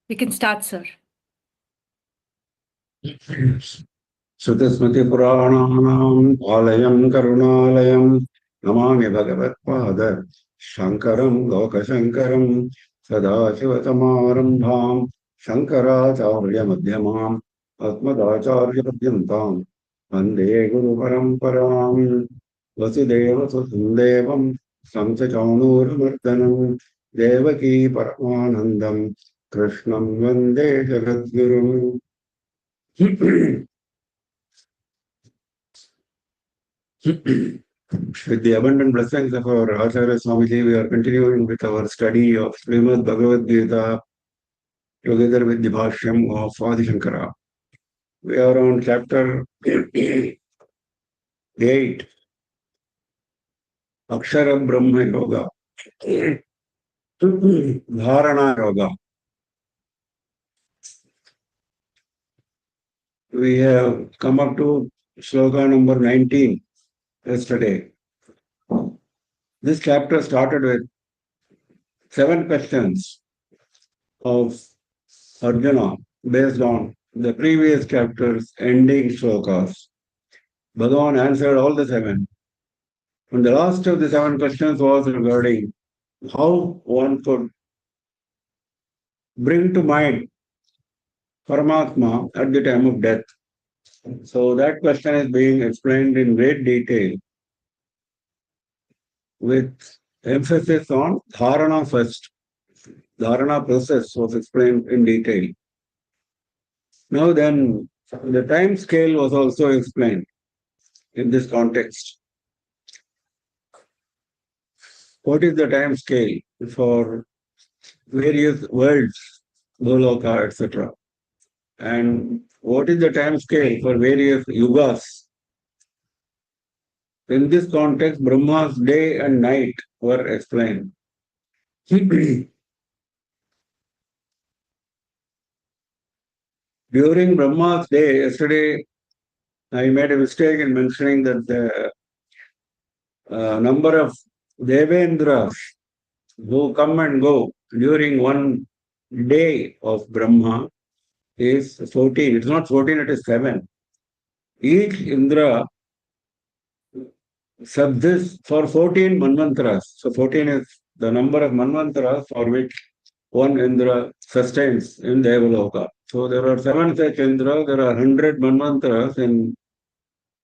We can start, sir. Shrutismriti-Puranam Alayam Karunalayam Namami Bhagavad Shankaram Lokashankaram Sadashivasamarambham Shankaracharya Madhyamam Asmadacharya Padyantam Vande Guru Paramparam Vasudeva Susundevam Samsachanuramardhanam Devaki Paramanandam Krishnam Vande Jagadgurum. With the abundant blessings of our Acharya Swamiji, we are continuing with our study of Srimad Bhagavad Gita together with the Bhashyam of Adi Shankara. We are on chapter 8, Akshara Brahma Yoga, Dharana Yoga. We have come up to sloka number 19 yesterday. This chapter started with 7 questions of Arjuna based on the previous chapter's ending slokas. Bhagavan answered all the 7. And the last of the 7 questions was regarding how one could bring to mind Paramatma at the time of death. So that question is being explained in great detail with emphasis on dharana first. Dharana process was explained in detail. Now then, the time scale was also explained in this context. What is the time scale for various worlds, Goloka, etc.? And what is the time scale for various yugas? In this context, Brahma's day and night were explained. During Brahma's day, yesterday, I made a mistake in mentioning that the number of Devendras who come and go during one day of Brahma is 14. It's not 14, it is 7. Each Indra subsists for 14 Manvantras. So 14 is the number of Manvantras for which one Indra sustains in Devaloka. So there are 7 such Indra, there are 100 Manvantras in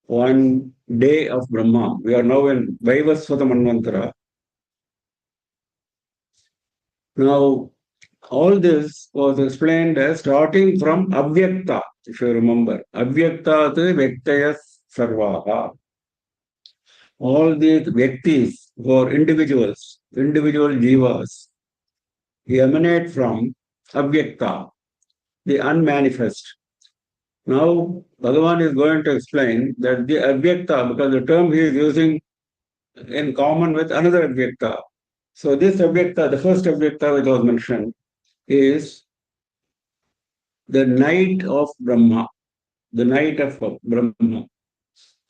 one day of Brahma. We are now in Vaivasvata Manvantara. Now, all this was explained as starting from Avyakta, if you remember. Avyaktat Vyaktayas Sarvaha. All these Vyaktis who are individuals, individual jivas, emanate from Avyakta, the unmanifest. Now, Bhagavan is going to explain that the Avyakta, because the term he is using in common with another Avyakta. So this Avyakta, the first Avyakta which was mentioned, is the night of Brahma, the night of Brahma.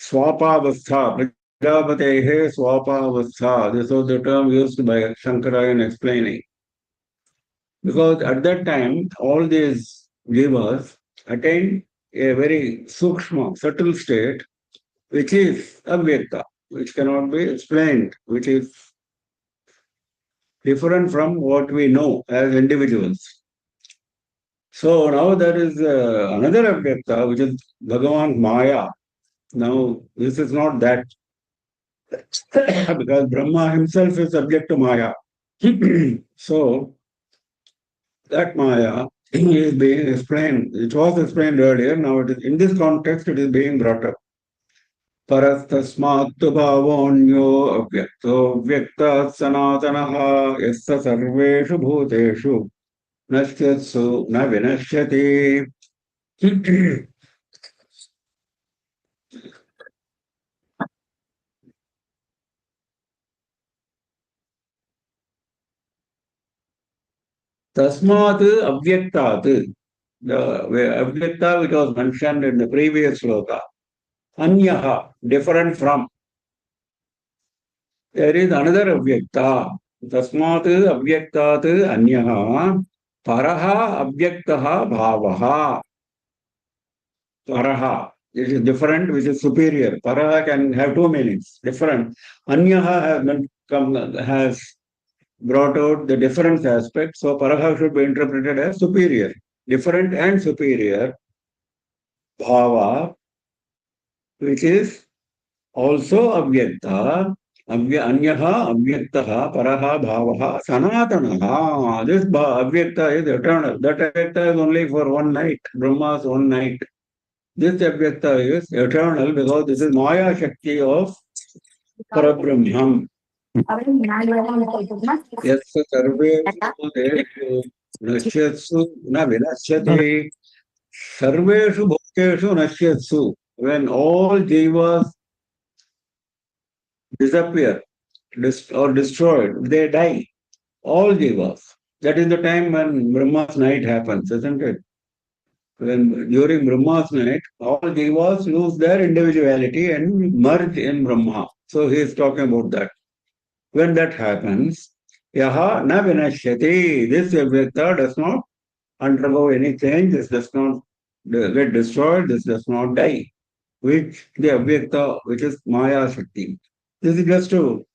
Swapavastha, Prajapatehe Swapavastha. This was the term used by Shankara in explaining. Because at that time, all these jivas attained a very sukshma, subtle state, which is avyakta, which cannot be explained, which is different from what we know as individuals. So now there is another avyakta, which is Bhagavan Maya. Now, this is not that, because Brahma himself is subject to Maya. So, that Maya is being explained. It was explained earlier. Now, it is in this context, it is being brought up. Parastasmattu bhavonyo avyakto vyaktat sanatanaha yassa sarveshu bhuteshu nashyatsu na vinashyati. Tasmat avyaktat, the avyakta which was mentioned in the previous sloka, anyaha, different from. There is another avyakta. Tasmat avyaktat anyaha Paraha Avyaktaha Bhavaha. Paraha. It is different, which is superior. Paraha can have two meanings. Different. Anyaha has brought out the difference aspect. So Paraha should be interpreted as superior. Different and superior. Bhava, which is also Avyakta. Anyaha Avyaktaha Paraha Bhavaha Sanatanaha. This Avyakta is eternal. That Avyakta is only for one night. Brahma's one night. This Avyakta is eternal because this is Maya Shakti of Parabrahman. Yasya sarveshu deshu nashyatsu na vinashyati. Sarveshu bhuteshu nashyatsu. When all jivas disappear or destroyed, they die. All jivas. That is the time when Brahma's night happens, isn't it? When during Brahma's night, all jivas lose their individuality and merge in Brahma. So he is talking about that. When that happens, yaha na vinashyati. This avyakta does not undergo any change. This does not get destroyed. This does not die. Which the avyakta, which is Maya Shakti. This is just to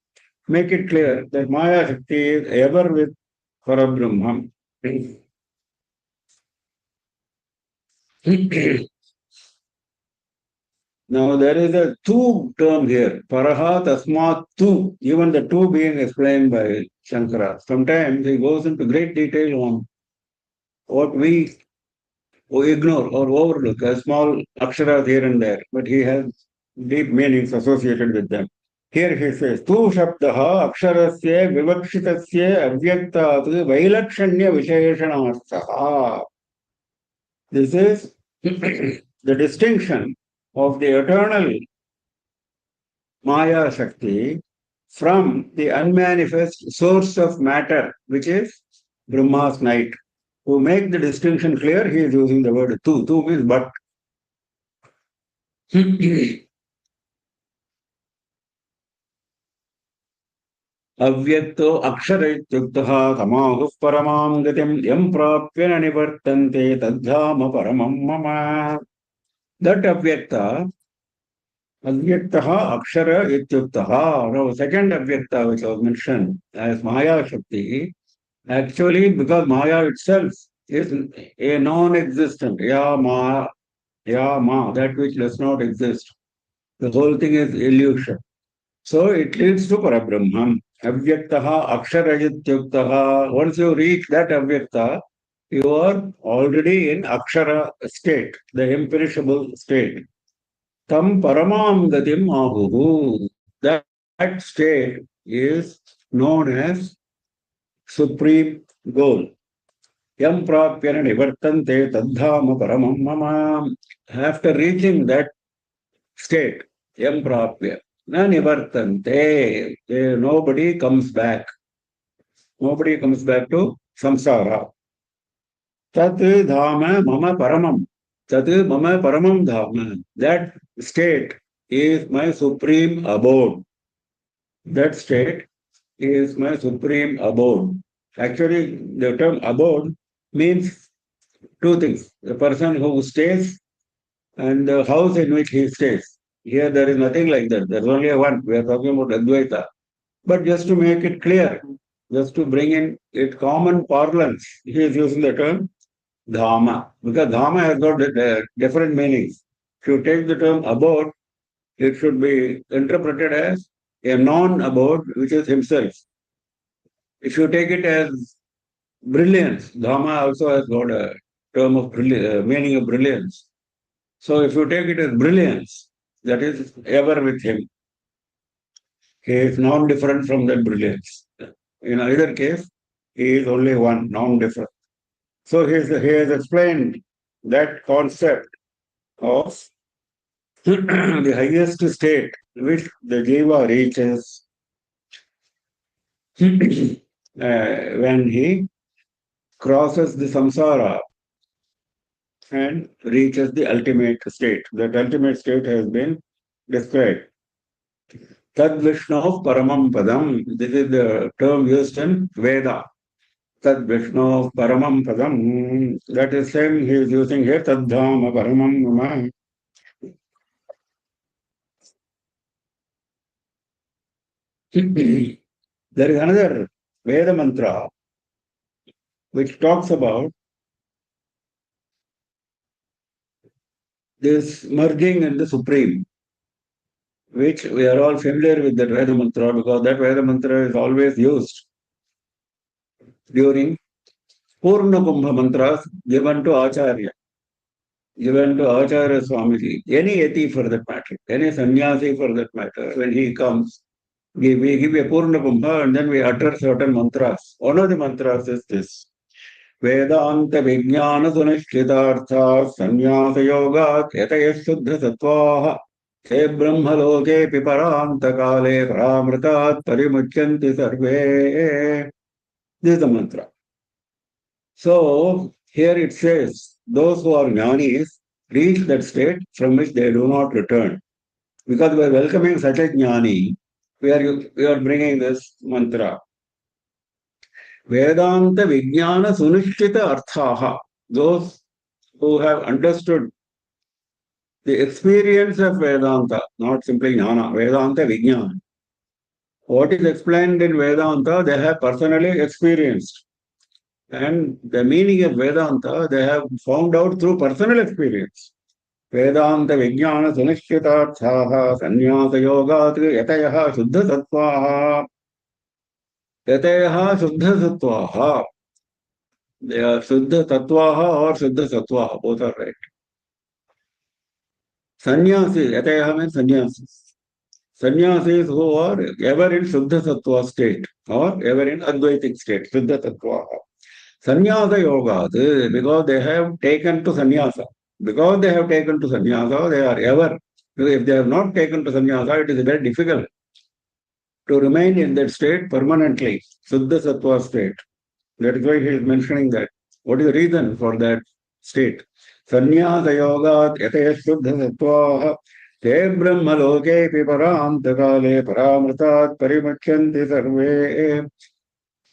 make it clear that Maya Shakti is ever with Parabrahman. Now there is a tu term here, paraha tasmat tu, even the tu being explained by Shankara. Sometimes he goes into great detail on what we ignore or overlook, as small aksharas here and there, but he has deep meanings associated with them. Here he says, tu shabdaha aksharasya vivakshitasya avyaktat vailakshanya visheshanarthaha. This is the distinction of the eternal Maya Shakti from the unmanifest source of matter, which is Brahma's night. To make the distinction clear, he is using the word tu. Tu means but. Avyakto akshara ityuktaha tamahuh paramam gatim yam prapya na nivartante tadhyama paramam mama. That avyakta, avyaktaha akshara ityuktaha. Now, second avyakta which was mentioned as Maya Shakti, actually because Maya itself is a non-existent, ma, that which does not exist. The whole thing is illusion. So it leads to Parabrahman. Avyaktaha aksharayityuktaha. Once you reach that avyakta, you are already in akshara state, the imperishable state. Tam paramam gatim ahuhu. That state is known as supreme goal. Yam prapyana nivartante tadhama paramam mama. After reaching that state, yam prapya, na nivartante, nobody comes back. Nobody comes back to samsara. Tat dhama mama paramam. Tat mama paramam dhama. That state is my supreme abode. That state is my supreme abode. Actually, the term abode means two things. The person who stays and the house in which he stays. Here there is nothing like that. There is only one. We are talking about Advaita. But just to make it clear, just to bring in it common parlance, he is using the term Dhama. Because Dhama has got different meanings. If you take the term abode, it should be interpreted as a non-abode, which is himself. If you take it as brilliance, Dhamma also has got a term of meaning of brilliance. So if you take it as brilliance, that is ever with him. He is non-different from that brilliance. In either case, he is only one, non-different. So he has explained that concept of the highest state which the jiva reaches when he crosses the samsara and reaches the ultimate state. That ultimate state has been described. Tad Vishnu Paramam Padam. This is the term used in Veda. Tad Vishnu Paramam Padam. That is same he is using here, Tad Dhama Paramam Mama. There is another Veda mantra which talks about this merging in the Supreme, which we are all familiar with that Veda mantra because that Veda mantra is always used during Purna Kumbha mantras given to Acharya, given to Acharya Swamiji, any yati for that matter, any sannyasi for that matter, when he comes, we give a Purna Kumbha and then we utter certain mantras. One of the mantras is this. Vedanta Vijnana Sunishchitartha Sannyasa Yoga Yataya Shuddha Sattvaha Te Brahma Loke Piparanta Kale Paramritat Parimuchanti Sarve. This is the mantra. So here it says, those who are jnanis reach that state from which they do not return. Because we are welcoming such a jnani, we are bringing this mantra. Vedanta Vijnana Sunishchita Arthaha. Those who have understood the experience of Vedanta, not simply jnana, Vedanta Vijnana. What is explained in Vedanta, they have personally experienced. And the meaning of Vedanta, they have found out through personal experience. Vedanta Vijnana Sunishchitarthaha Sannyasa Yogat Yatayaha Shuddha Sattvaha. Yatayaha Shuddha Sattvaha. They are Shuddha Tattvaha or Shuddha Sattvaha, both are right. Sannyasi, Yatayaha means sannyasis. Sannyasis who are ever in Shuddha Sattva state or ever in Advaitic state, Shuddha Tattvaha. Sannyasa Yoga, because they have taken to sannyasa. Because they have taken to sannyasa, they are ever. If they have not taken to sannyasa, it is very difficult to remain in that state permanently, Shuddha Sattva state. That is why he is mentioning that. What is the reason for that state? Sannyasa Yoga Yataya Shuddha Sattva Te Brahma Loke Piparanta Kale Paramritat Parimachanti Sarve.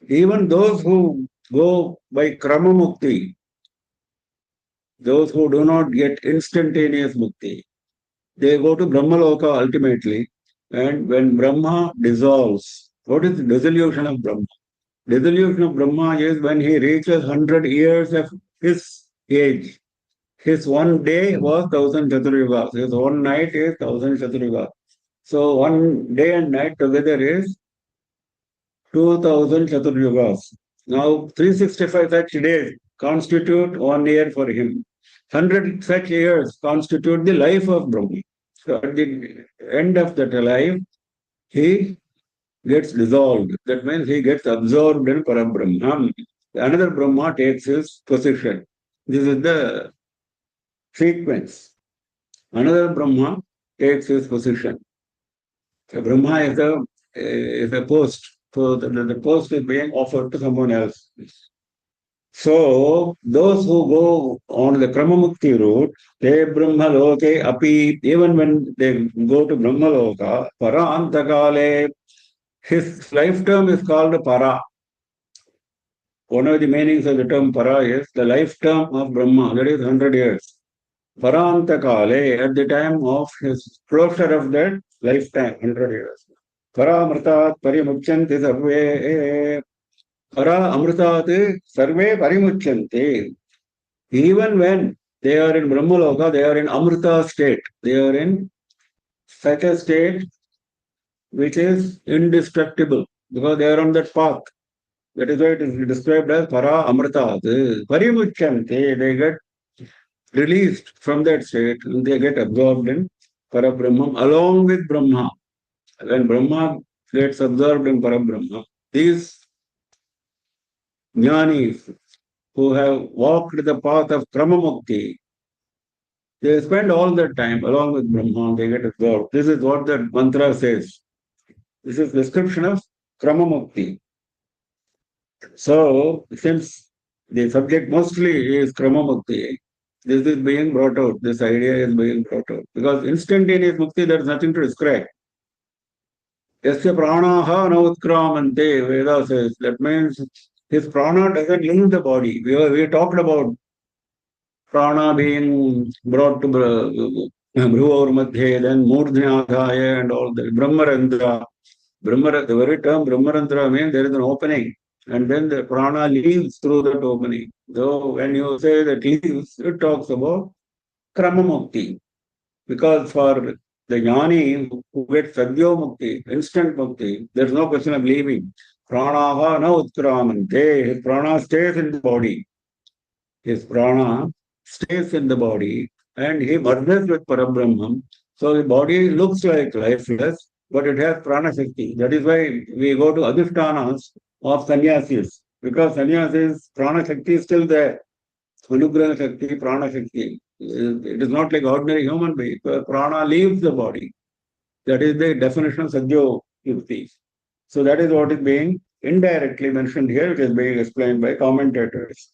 Even those who go by Krama Mukti, those who do not get instantaneous Mukti, they go to Brahmaloka ultimately. And when Brahma dissolves, what is the dissolution of Brahma? Dissolution of Brahma is when he reaches 100 years of his age. His one day was 1000 Chaturyugas. His one night is 1000 Chaturyugas. So one day and night together is 2000 Chaturyugas. Now 365 such days constitute 1 year for him. 100 such years constitute the life of Brahma. So at the end of that life, he gets dissolved. That means he gets absorbed in Parabrahma. Another Brahma takes his position. This is the sequence. Another Brahma takes his position. So Brahma is a post. So the post is being offered to someone else. So those who go on the Kramamukti route, they Brahma Loke Api, even when they go to Brahma Loka, Para Antakale, his lifetime is called Para. One of the meanings of the term Para is the lifetime of Brahma, that is 100 years. Parantakale, at the time of his closure of that lifetime, 100 years. Para Amritat Parimuchanti Sarve. Para Amritat Sarve Parimuchanti. Even when they are in Brahmaloka, they are in Amrita state. They are in such a state which is indestructible because they are on that path. That is why it is described as Para Amritat. Parimuchanti, they get released from that state and they get absorbed in Parabrahman along with Brahma. When Brahma gets absorbed in Parabrahma, these jnanis who have walked the path of Kramamukti, they spend all their time along with Brahma, they get absorbed. This is what the mantra says. This is description of Kramamukti. So, since the subject mostly is Kramamukti, this is being brought out. This idea is being brought out. Because instantaneous mukti, there is nothing to describe. Yasya pranaha na utkramante, Veda says. That means his prana doesn't leave the body. We talked about prana being brought to Bhruvaur Madhye, then Murdhnyadhaya and all that. Brahmarandra. The very term Brahmarandra means there is an opening. And then the prana leaves through that opening. So when you say that leaves, it talks about Kramamukti. Because for the jnani who gets Sadhyo Mukti, instant Mukti, there's no question of leaving. Pranaha na utkramante. His prana stays in the body. His prana stays in the body and he merges with Parabrahman. So the body looks like lifeless, but it has prana shakti. That is why we go to adhishtanas of sannyasis, because sannyasis, prana shakti is still there. Anugrah shakti, prana shakti. It is not like ordinary human being. Prana leaves the body. That is the definition of sadhyo yukti. So that is what is being indirectly mentioned here. It is being explained by commentators.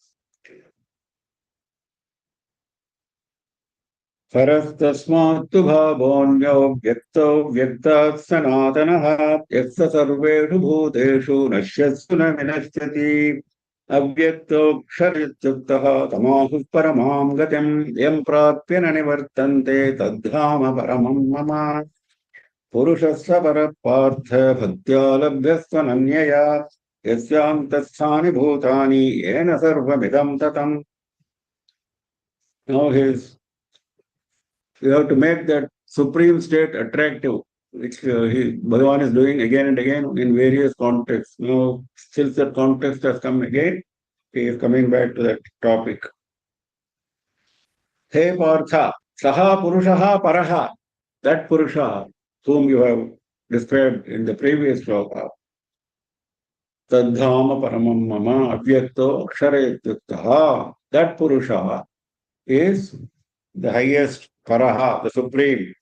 परस्तस्मात्तु भावोऽन्यो व्यक्तो व्यक्तात् सनातनः यस्य सर्वेषु भूतेषु नश्यत्सु न विनश्यति अव्यक्तोऽक्षरत्युक्तः तमाहुः परमां गतिम् यं प्राप्य न निवर्तन्ते तद्धाम परमं मम पुरुषस्य परः पार्थ भक्त्या लभ्यस्त्वनन्यया यस्यान्तस्थानि भूतानि येन सर्वमिदं ततम्. Now you have to make that supreme state attractive, which Bhagavan is doing again and again in various contexts. Now, since that context has come again, he is coming back to that topic. Hey Partha, Saha Purushaha Paraha, that Purusha whom you have described in the previous shloka, Tadhama Paramam Mama Avyakto Aksharetyuktaha, that Purusha is the highest Paraha, the supreme.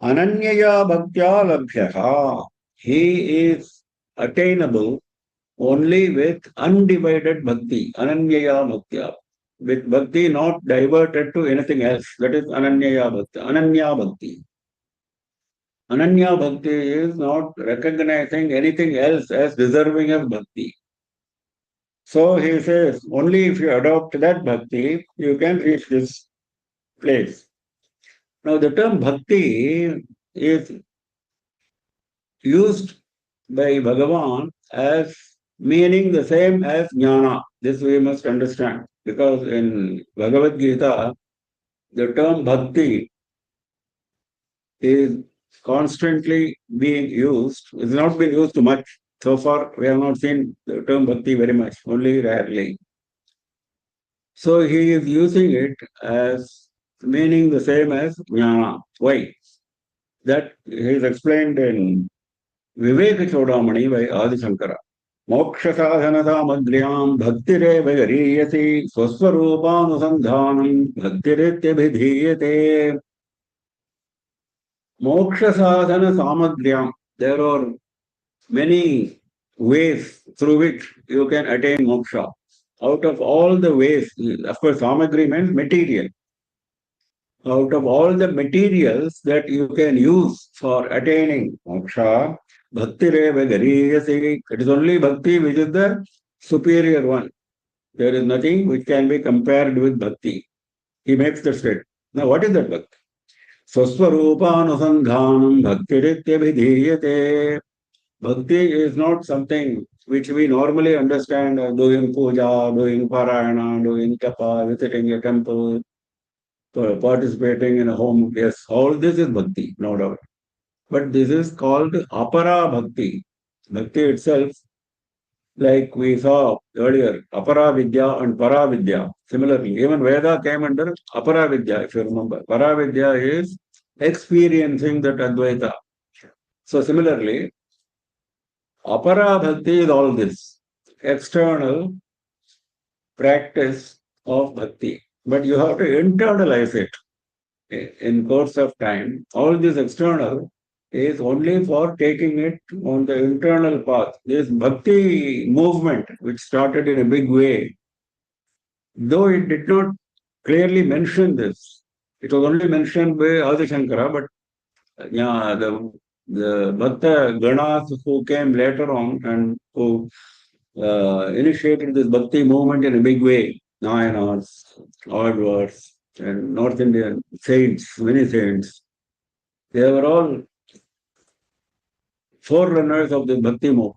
Ananyaya Bhaktya Labhyaha. He is attainable only with undivided bhakti. Ananyaya Bhaktya. With bhakti not diverted to anything else. That is Ananyaya Bhakti. Ananya Bhakti. Ananya Bhakti is not recognizing anything else as deserving of bhakti. So he says, only if you adopt that bhakti, you can reach this place. Now the term bhakti is used by Bhagavan as meaning the same as jnana. This we must understand, because in Bhagavad Gita, the term bhakti is constantly being used. It's not been used too much. So far, we have not seen the term bhakti very much, only rarely. So he is using it as meaning the same as jnana. Why? That is explained in Viveka Chodamani by Adi Shankara. Moksha sadhana samadriyam bhaktirev gariyati swaswaroopanusandhanam bhaktiretyabhidhiyate. Moksha sadhana samadriyam. There are many ways through which you can attain moksha. Out of all the ways, of course, samadri means material. Out of all the materials that you can use for attaining moksha, bhakti reva gariyasi. It is only bhakti which is the superior one. There is nothing which can be compared with bhakti. He makes the statement. Now, what is that bhakti? Swaswaroopanusandhanam bhaktirityavidhiyate. Bhakti is not something which we normally understand as doing puja, doing parayana, doing japa, visiting a temple, participating in a home. Yes, all this is bhakti, no doubt. But this is called apara bhakti. Bhakti itself, like we saw earlier, apara vidya and para vidya. Similarly, even Veda came under apara vidya, if you remember. Para vidya is experiencing that Advaita. So similarly, apara bhakti is all this external practice of bhakti. But you have to internalize it in course of time. All this external is only for taking it on the internal path. This bhakti movement, which started in a big way, though it did not clearly mention this, it was only mentioned by Adi Shankara, but yeah, the Bhakta Ganas who came later on and who initiated this bhakti movement in a big way. Nayanars, Advars, and North Indian saints, many saints. They were all forerunners of the bhakti movement.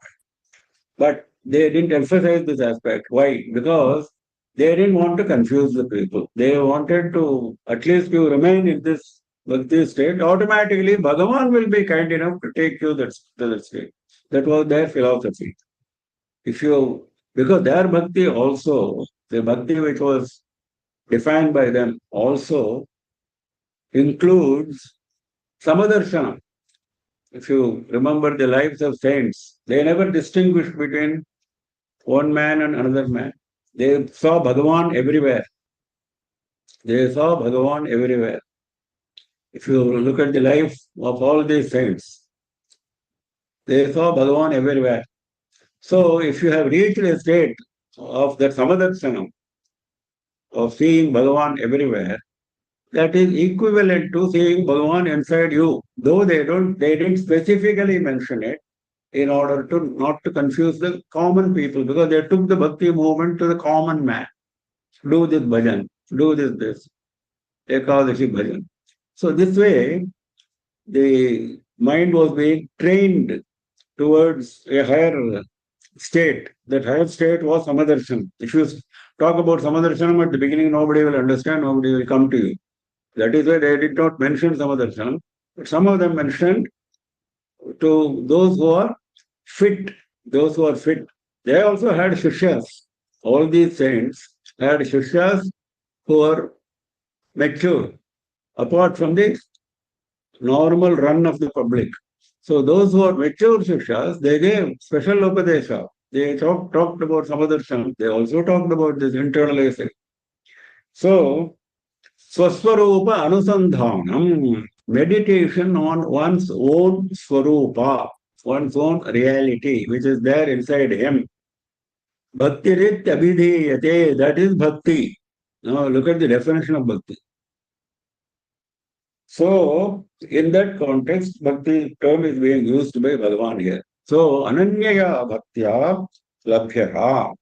But they didn't emphasize this aspect. Why? Because they didn't want to confuse the people. They wanted to, at least you remain in this bhakti state, automatically Bhagavan will be kind enough to take you to that state. That was their philosophy. If you, because their bhakti also, the bhakti which was defined by them also includes samadarshanam. If you remember the lives of saints, they never distinguished between one man and another man. They saw Bhagavan everywhere. They saw Bhagavan everywhere. If you look at the life of all these saints, they saw Bhagavan everywhere. So if you have reached a state of that samadarshanam, of seeing Bhagavan everywhere, that is equivalent to seeing Bhagavan inside you. Though they didn't specifically mention it in order to not to confuse the common people, because they took the bhakti movement to the common man. Do this bhajan, do this, Ekadashi bhajan. So this way, the mind was being trained towards a higher state. That higher state was Samadarshana. If you talk about Samadarshana at the beginning, nobody will understand, nobody will come to you. That is why they did not mention Samadarshana. But some of them mentioned to those who are fit, those who are fit. They also had Shishyas. All these saints had Shishyas who are mature, apart from the normal run of the public. So those who are mature Shishyas, they gave special Upadesha. They talked about Samadarshana. They also talked about this internalization. So, Swaswarupa Anusandhanam, meditation on one's own Swarupa, one's own reality, which is there inside him. Bhaktirit abhidhiyate, that is bhakti. Now look at the definition of bhakti. So, in that context, bhakti term is being used by Bhagavan here. So, ananyaya bhaktya labhyaha.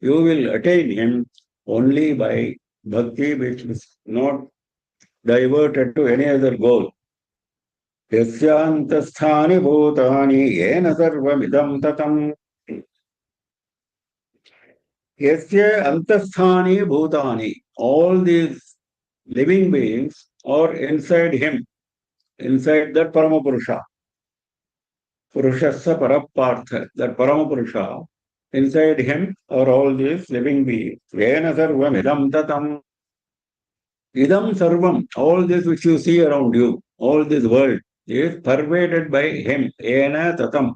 You will attain him only by bhakti which is not diverted to any other goal. Yasyantasthani bhutani yena sarvamidam tatam. Yasya antasthani bhutani. All these living beings are inside him, inside that Paramapurusha. Purushasya Parapartha, that Paramapurusha. Inside him are all these living beings. Yena sarvam idam tatam. Idam sarvam, all this which you see around you, all this world is pervaded by him. Yena tatam.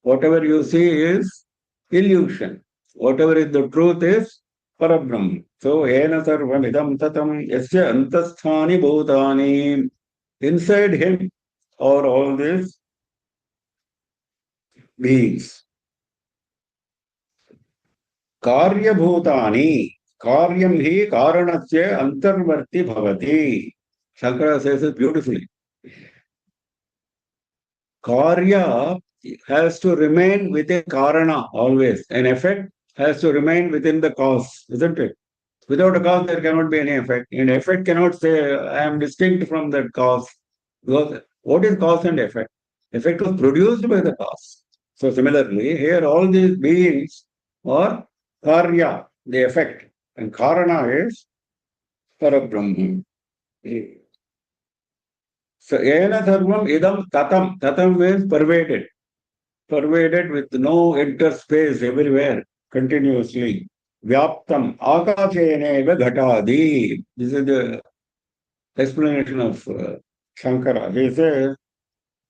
Whatever you see is illusion. Whatever is the truth is Parabrahm. So, yena sarvam idam tatam yasya antasthani bhutani. Inside him are all these beings. Karyabhutani. Karyam hi karanasya antarvarti bhavati. Shankara says it beautifully. Karya has to remain within karana always. An effect has to remain within the cause, isn't it? Without a cause, there cannot be any effect. An effect cannot say, I am distinct from that cause. Because what is cause and effect? Effect was produced by the cause. So similarly, here all these beings are karya, the effect. And karana is Parabrahman. So, ena sarvam idam tatam. Tatam means pervaded. Pervaded with no interspace everywhere, continuously. Vyaptam akasheneva ghatadi. This is the explanation of Shankara. He says,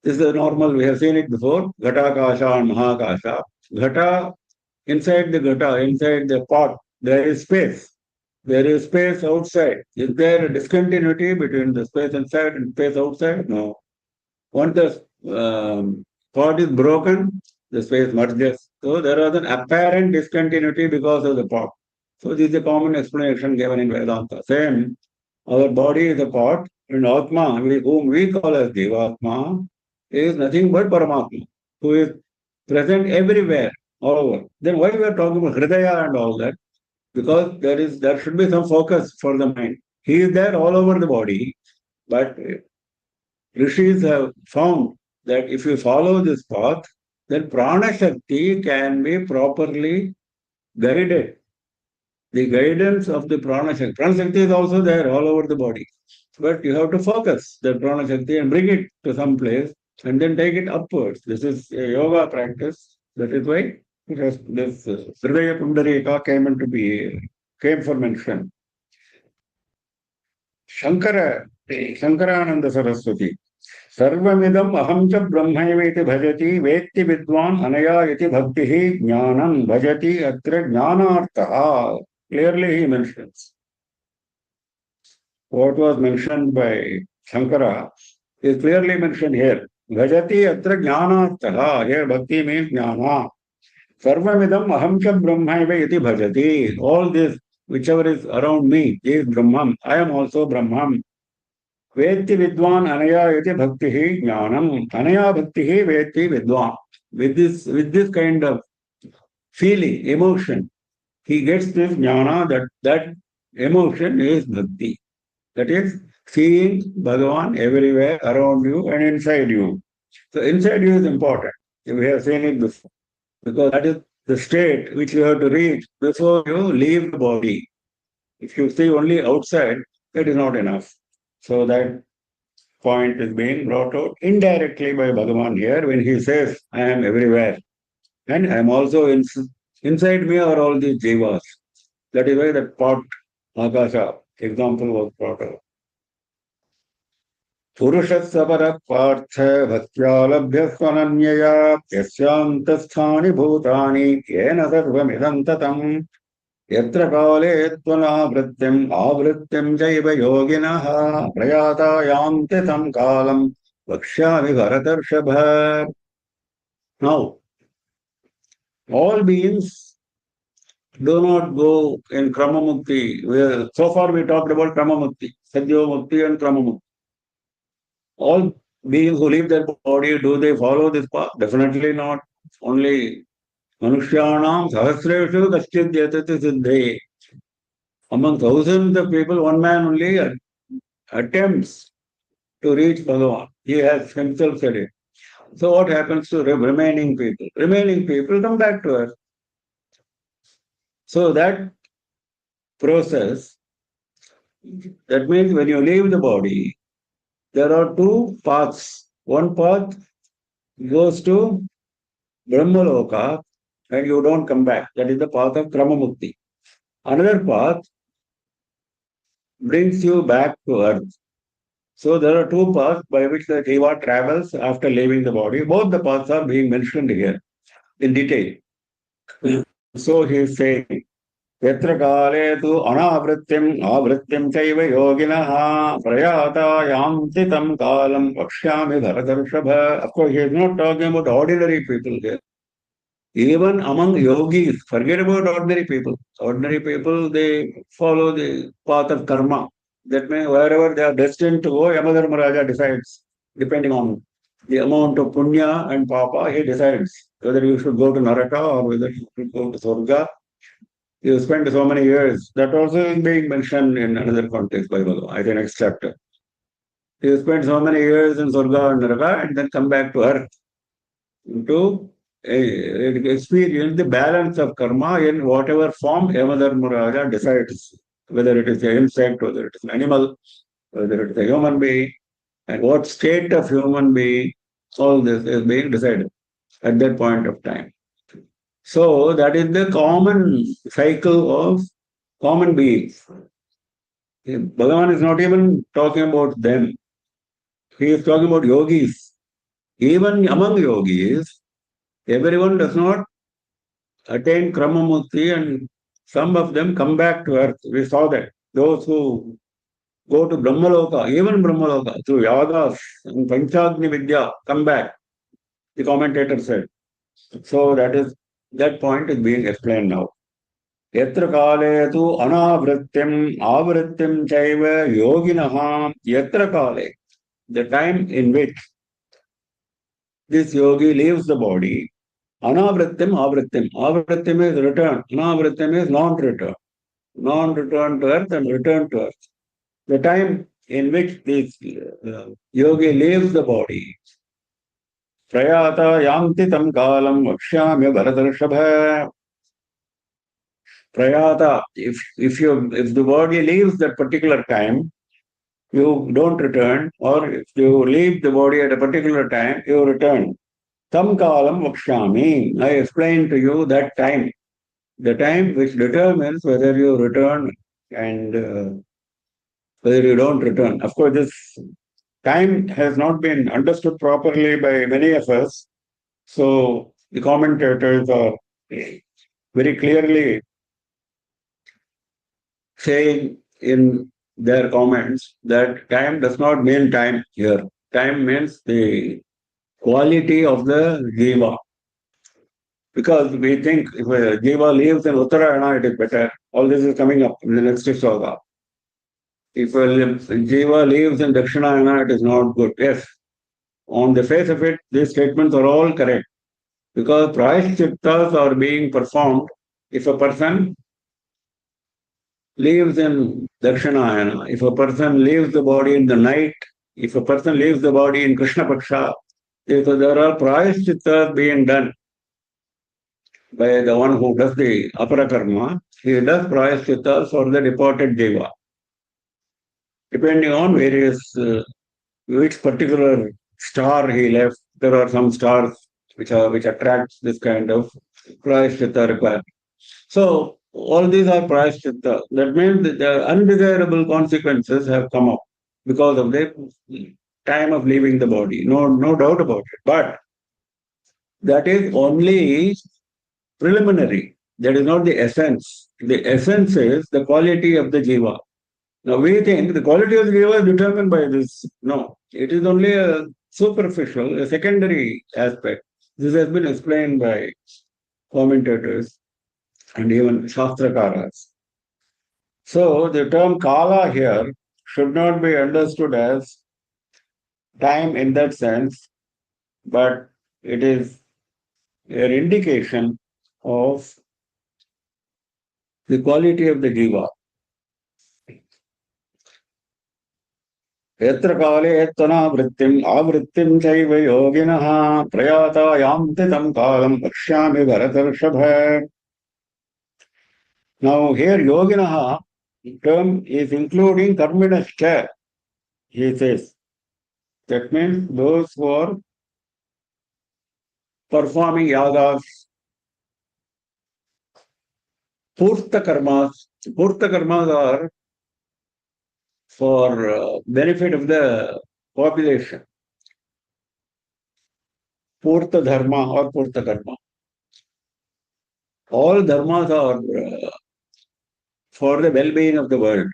this is normal, we have seen it before. Ghatakasha and Mahakasha. Ghata, inside the ghata, inside the pot, there is space. There is space outside. Is there a discontinuity between the space inside and space outside? No. Once the pot is broken, the space merges. So there is an apparent discontinuity because of the pot. So this is a common explanation given in Vedanta. Same, our body is a pot, and Atma, whom we call as Jivatma, is nothing but Paramatma, who is present everywhere. all over. Then why we are talking about Hridaya and all that? Because there should be some focus for the mind. He is there all over the body, but rishis have found that if you follow this path, then prana shakti can be properly guided. The guidance of the prana shakti. Prana shakti is also there all over the body. But you have to focus the prana shakti and bring it to some place and then take it upwards. This is a yoga practice. That is why it has this Hridaya Pundarika came for mention. Shankarananda Saraswati. सर्वमिदम् अहं च ब्रह्मैव इति भजति वेत्ति विद्वान् अनया इति भक्तिः ज्ञानं भजति अत्र ज्ञानार्थः. Clearly he mentions. What was mentioned by Shankara is clearly mentioned here. Bhajati atra jnanartha. Here bhakti means jnana. Sarvamidam aham cha brahmaiva iti bhajati. All this, whichever is around me, is Brahman. I am also Brahman. Vetti vidwan anaya iti bhaktihi jnanam. Anaya bhaktihi vetti vidwan. With this kind of feeling, emotion, he gets this jnana that emotion is bhakti. That is seeing Bhagavan everywhere around you and inside you. So inside you is important. We have seen it before. Because that is the state which you have to reach before you leave the body. If you see only outside, that is not enough. So that point is being brought out indirectly by Bhagavan here when he says, I am everywhere. And I am also inside me are all these jivas. That is why that pot, Akasha, example was brought out. पुरुषस्य परः पार्थ भक्त्या लभ्यस्त्वनन्यया यस्यान्तस्थानि भूतानि येन सर्वमिदं ततं यत्र काले त्वनावृत्तिम् आवृत्तिं चैव योगिनः प्रयाता यान्ति तं कालं वक्ष्यामि भरतर्षभ. Now, all beings do not go in Krama Mukti. So far we talked about Krama Mukti, Sadhya Mukti and Krama Mukti. All beings who leave their body, do they follow this path? Definitely not. Only Manushyanam Sahasreshu Kaschid Yatati Siddhe. Among thousands of people, one man only attempts to reach Bhagavan. He has himself said it. So what happens to remaining people? Remaining people come back to earth. So that process, that means when you leave the body, there are two paths. One path goes to Brahmaloka and you don't come back. That is the path of Kramamukti. Another path brings you back to earth. So there are two paths by which the Jiva travels after leaving the body. Both the paths are being mentioned here in detail. So he is saying, Yatra kale tu anavrittim avrittim chaiva yoginaha prayata yanti tam kalam vakshyami bharatarshabha. Of course, he is not talking about ordinary people here. Even among yogis, forget about ordinary people. Ordinary people, they follow the path of karma. That means wherever they are destined to go, Yamadharmaraja decides, depending on the amount of punya and papa, he decides whether you should go to Naraka or whether you should go to Swarga. You spend so many years. That also is being mentioned in another context by Bhagavan, I think next chapter. You spend so many years in Swarga and Naraka and then come back to earth to experience the balance of karma in whatever form Yamadharmaraja decides, whether it is an insect, whether it is an animal, whether it is a human being, and what state of human being, all this is being decided at that point of time. So that is the common cycle of common beings. Bhagavan is not even talking about them. He is talking about yogis. Even among yogis, everyone does not attain Kramamukti and some of them come back to earth. We saw that. Those who go to Brahmaloka, even Brahmaloka, through yagas and Panchagni Vidya, come back, the commentator said. So that point is being explained now. Yatra kale tu anavrittim avrittim chaiva yoginaha yatra kale. The time in which this yogi leaves the body, Anavrittim, avrittim. Avrittim is return. Anavrittim is non-return. Non-return to earth and return to earth. The time in which this yogi leaves the body. Prayata yanti tam kalam vakshyami bharatarshabha. Prayata, if the body leaves that particular time, you don't return, or if you leave the body at a particular time, you return. Tam kalam vakshyami. I explained to you that time. The time which determines whether you return and whether you don't return. Of course, this time has not been understood properly by many of us. So the commentators are very clearly saying in their comments that time does not mean time here. Time means the quality of the jiva. Because we think if a jiva lives in Uttarayana, it is better. All this is coming up in the next sloka. If a jiva lives in Dakshinayana, it is not good. Yes, on the face of it, these statements are all correct. Because prayashchittas are being performed if a person lives in Dakshinayana, if a person leaves the body in the night, if a person leaves the body in Krishna Paksha, if there are prayashchittas being done by the one who does the aparakarma, he does prayashchittas for the departed jiva. Depending on which particular star he left, there are some stars which attracts this kind of prayashchitta requirement. So all these are prayashchitta. That means that the undesirable consequences have come up because of the time of leaving the body. No doubt about it. But that is only preliminary. That is not the essence. The essence is the quality of the jiva. Now we think the quality of the jiva is determined by this. No, it is only a superficial, a secondary aspect. This has been explained by commentators and even Shastrakaras. So the term kala here should not be understood as time in that sense, but it is an indication of the quality of the jiva. यत्र काले त्वनावृत्तिम् आवृत्तिम् चैव योगिनः प्रयाता यान्ति तं कालं पश्यामि भरतर्षभ. Now here yoginah term is including karminascha, he says. That means those who are performing yagas, purta karmas. Purta karmas are for benefit of the population. Purta dharma or purta karma. All dharmas are for the well-being of the world.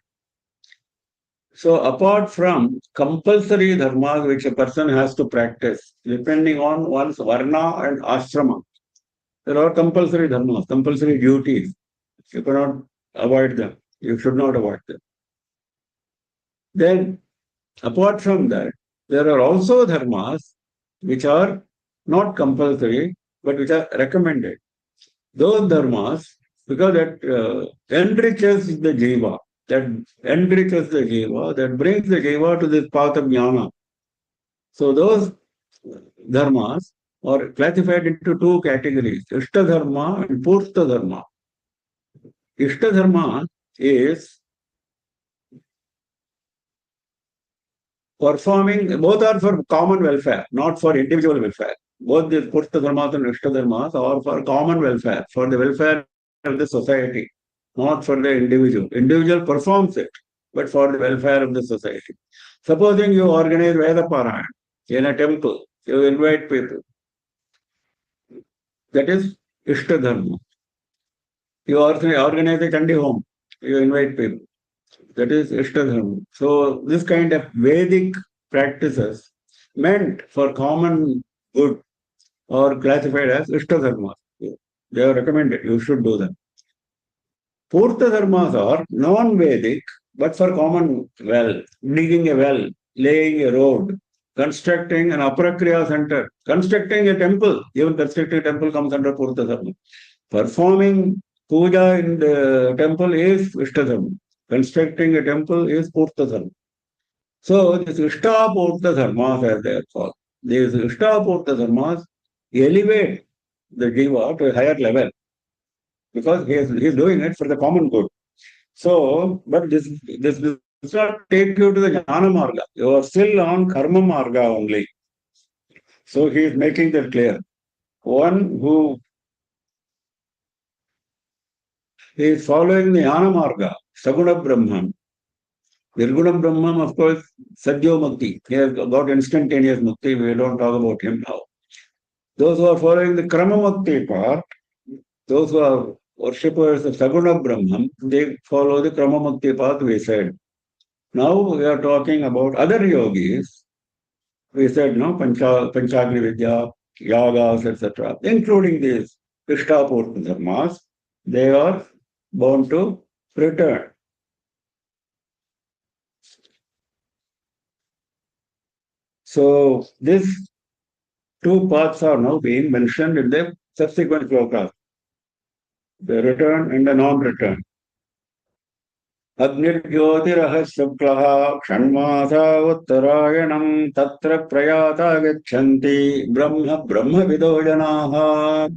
So apart from compulsory dharmas which a person has to practice, depending on one's varna and ashrama, there are compulsory dharmas, compulsory duties. You cannot avoid them. You should not avoid them. Then, apart from that, there are also dharmas which are not compulsory, but which are recommended. Those dharmas, because that enriches the jiva, that brings the jiva to this path of jnana. So those dharmas are classified into two categories, Ishta dharma and Purta dharma. Ishta dharma is performing, both are for common welfare, not for individual welfare. Both the Purta dharmas and Ishta dharmas are for common welfare, for the welfare of the society, not for the individual. Individual performs it, but for the welfare of the society. Supposing you organize Veda Parayana in a temple, you invite people. That is Ishta dharma. You organize a Chandi home, you invite people. That is Ishta dharma. So this kind of Vedic practices meant for common good are classified as Ishta dharma. They are recommended. You should do them. Purta dharmas are non-Vedic, but for common well, digging a well, laying a road, constructing an aprakriya center, constructing a temple. Even constructing a temple comes under Purta Dharma. Performing puja in the temple is Ishtadharma. Constructing a temple is Purta Dharma. So this Ishtapurta Dharmas, as they are called, these Ishtapurta Dharmas elevate the jiva to a higher level because he is doing it for the common good. So, but this does not take you to the Jnana Marga. You are still on Karma Marga only. So he is making that clear. One who is following the Jnana Marga, Saguna Brahman. Nirguna Brahman, of course, Sadhyo Mukti. He has got instantaneous Mukti. We don't talk about him now. Those who are following the Krama Mukti part, those who are worshippers of Saguna Brahman, they follow the Krama Mukti path, we said. Now we are talking about other yogis. We said, no, Panchagni Vidya, Yagas, etc., including these Ishtapurta Dharmas, they are bound to return. So these two paths are now being mentioned in the subsequent slokas. The return and the non-return. Agnirjyotirah Shuklaha Kshanmasa Uttarayanam Tatra Prayata Gachanti Brahma Vido Janaha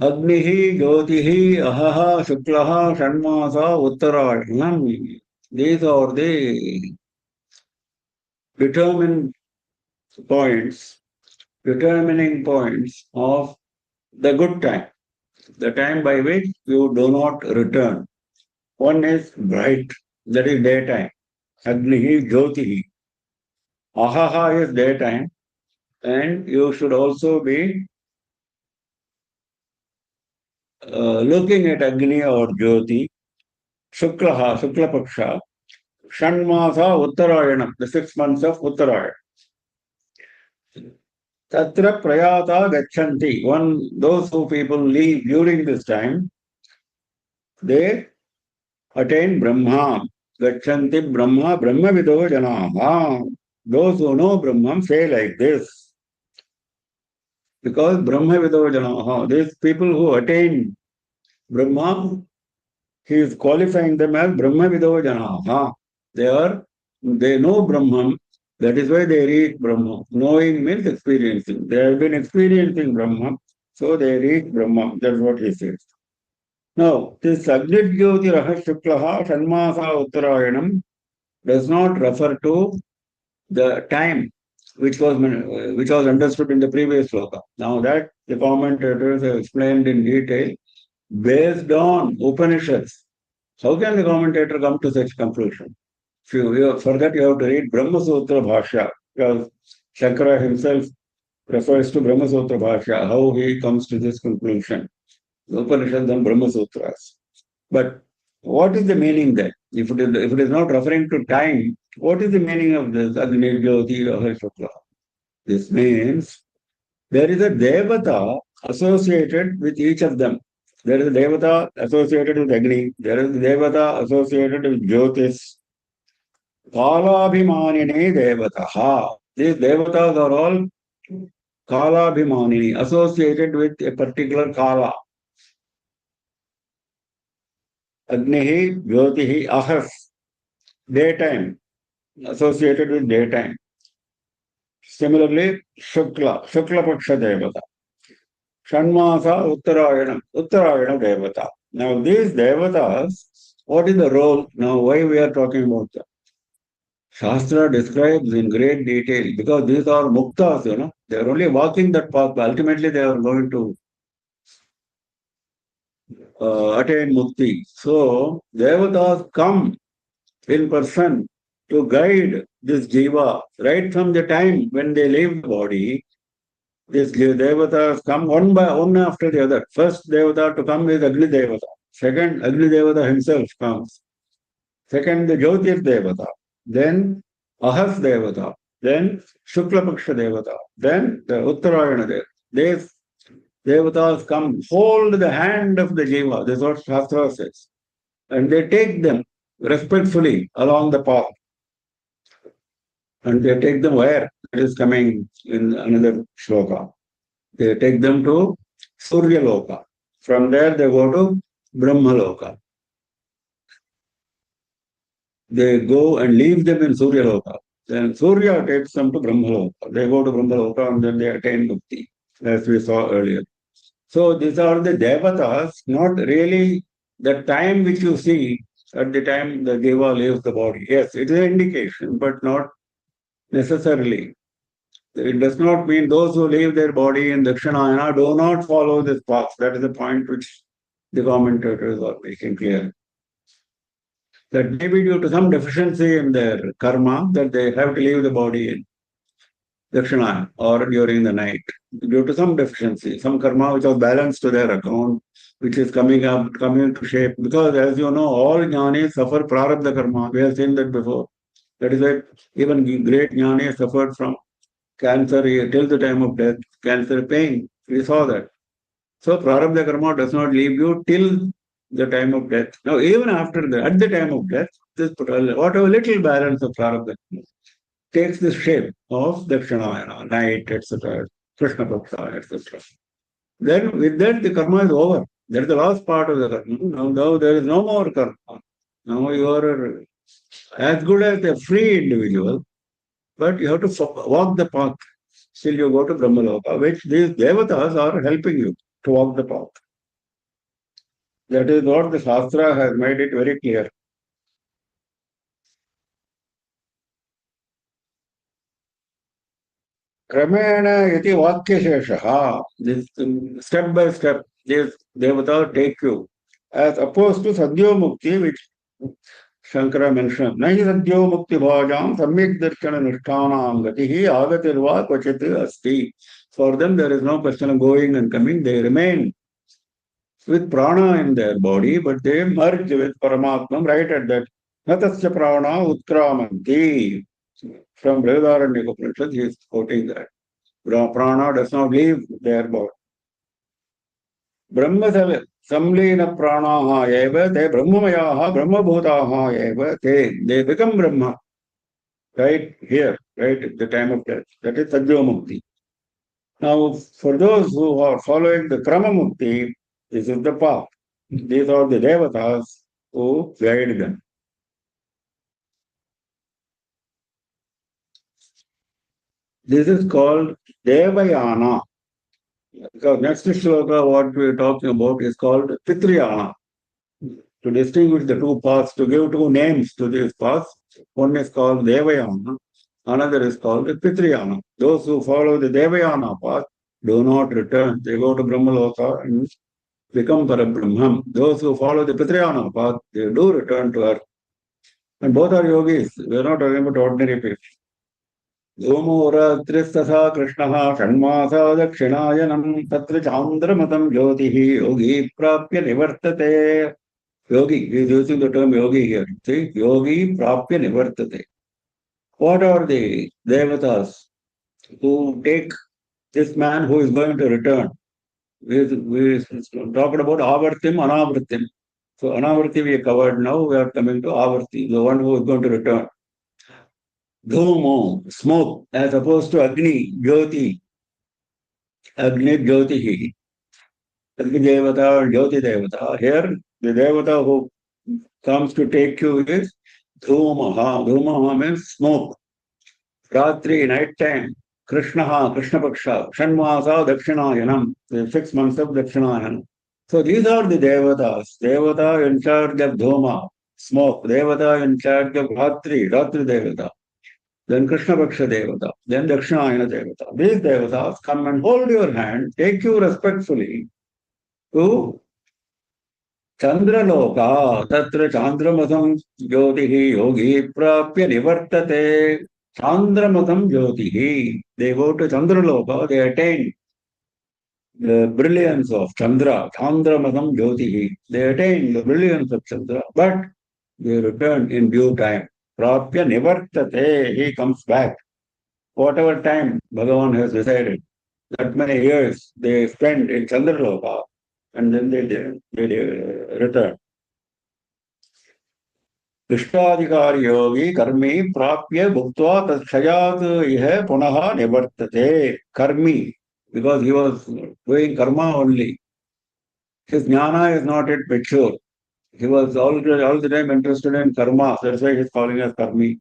Agnihi Jyotihi Ahaha Shuklaha Kshanmasa Uttarayanam. These are the determining points of the good time, the time by which you do not return. One is bright, that is daytime. Agnihi Jyotihi. Ahaha is daytime, and you should also be looking at Agni or Jyoti, Shuklaha, Shukla Paksha, Shanmasa Uttarayanam, the 6 months of Uttarayana. Tatra Prayata Gachanti. Those who people leave during this time, they attain Brahma. Gachanti Brahma, Brahma Vido Janaha. Those who know Brahman say like this. Because Brahma Vido Janaha, these people who attain Brahma, he is qualifying them as Brahma Vido Janaha. They know Brahman, that is why they reach Brahma. Knowing means experiencing. They have been experiencing Brahma, so they reach Brahma. That's what he says. Now, this Agnijyoti Rahashuklaha Shanmasa Uttarayanam does not refer to the time which was understood in the previous sloka. Now that the commentators have explained in detail based on Upanishads. How can the commentator come to such conclusion? For that you have to read Brahma Sutra Bhashya, because Shankara himself refers to Brahma Sutra Bhashya, how he comes to this conclusion. The Upanishads and Brahma Sutras. But what is the meaning there? If it is not referring to time, what is the meaning of this? Agni Jyoti Shukla. This means there is a Devata associated with each of them. There is a Devata associated with Agni. There is a Devata associated with Jyotis. Kalabhimanini Devataha. These Devatas are all Kalabhimanini, associated with a particular Kala. Agnihi, Jyotihi, Ahas. Daytime, associated with daytime. Similarly, Shukla Paksha Devata. Shanmasa, Uttarayana Devata. Now, these Devatas, what is the role? Now, why we are talking about them? Shastra describes in great detail, because these are muktas, they are only walking that path, but ultimately they are going to attain mukti. So, Devatas come in person to guide this jiva right from the time when they leave the body. These devatas come one after the other. First devata to come is Agni Devata. Second, Agni Devata himself comes. Second, the Jyotir Devata. Then Ahas Devata. Then Shukla Paksha Devata. Then the Uttarayana Devata. These devatas come, hold the hand of the jiva. This is what Shastra says. And they take them respectfully along the path. And they take them where? It is coming in another shloka. They take them to Surya Loka. From there they go to Brahma Loka. They go and leave them in Surya Loka. Then Surya takes them to Brahma Loka. They go to Brahma Loka and then they attain Mukti, as we saw earlier. So these are the devatas, not really the time which you see at the time the deva leaves the body. Yes, it is an indication, but not necessarily. It does not mean those who leave their body in Dakshinayana do not follow this path. That is the point which the commentators are making clear. That maybe due to some deficiency in their karma, that they have to leave the body in Dakshinayana or during the night. Due to some deficiency, some karma which was balanced to their account, which is coming into shape. Because as you know, all jnanis suffer prarabdha karma. We have seen that before. That is why even great jnanis suffered from cancer till the time of death, cancer pain. We saw that. So prarabdha karma does not leave you till the time of death. Now, even after that, at the time of death, this whatever little balance of prarabdha takes the shape of Dakshinayana, night, etc., Krishna Paksha, etc. Then with that, the karma is over. That is the last part of the karma. Now there is no more karma. Now you are as good as a free individual, but you have to walk the path till you go to Brahmaloka, which these devatas are helping you to walk the path. That is what the Shastra has made it very clear. Kramena iti vakyasheshaha. This step by step, these devatas take you. As opposed to Sadhyo Mukti, which Shankara mentioned. Nahi Sadhyo Mukti bhajam samyak darshana nishthanam gatihi agatirva kvachit asti. For them, there is no question of going and coming. They remain with prana in their body, but they merge with Paramatma right at that. Natasya prana utkramanti. From Brihadaranyaka Upanishad, he is quoting that. Prana does not leave their body. Brahma samlina pranaha eva te brahmamayaha brahmabhutaha eva te. They become Brahma. Right here, right at the time of death. That is Sadhyo Mukti. Now, for those who are following the Krama Mukti, this is the path. These are the devatas who guide them. This is called Devayana. Because next shloka, what we are talking about is called Pitriyana. To distinguish the two paths, to give two names to these paths, one is called Devayana, another is called Pitriyana. Those who follow the Devayana path do not return. They go to Brahmaloka and become Parabrahman. Those who follow the Pitriyana path, they do return to earth. And both are yogis. We are not talking about ordinary people. धूमोरात्रिस्तथा कृष्णः षण्मासा दक्षिणायनम् तत्र चान्द्रमतं ज्योतिः योगी प्राप्य निवर्तते. Yogi, he is using the term yogi here. See, yogi prapya nivartate. What are the devatas who take this man who is going to return? We talked about avartim, anavartim. So anavarti we covered. Now we are coming to avarti, the one who is going to return. Dhumo, smoke, as opposed to Agni, Jyoti. Agni, Jyotihi. Agni Devata and Jyoti Devata. Here, the Devata who comes to take you is Dhumaha. Dhumaha means smoke. Ratri, night time. Krishnaha, Krishna Paksha. Shanmasa, Dakshinayanam. The 6 months of Dakshinayanam. So these are the Devatas. Devata in charge of Dhuma, smoke. Devata in charge of Ratri, Ratri Devata. Then Krishna Paksha Devata, then Dakshinayana Devata. These Devatas come and hold your hand, take you respectfully to Chandraloka, Tatra Chandramasam Jyotihi Yogi Prapya Nivartate. Chandramasam Jyotihi. They go to Chandraloka, they attain the brilliance of Chandra, Chandramasam Jyotihi. They attain the brilliance of Chandra, but they return in due time. Prapya Nivartate, he comes back. Whatever time Bhagavan has decided, that many years they spend in Chandraloka, and then they return. इष्टाधिकारी योगी कर्मी प्राप्य भुक्त्वा तत्क्षयात् इह पुनः निवर्तते. Karmi, because he was doing karma only. His jnana is not yet mature. He was all the time interested in karma. That's why he's calling us karmi,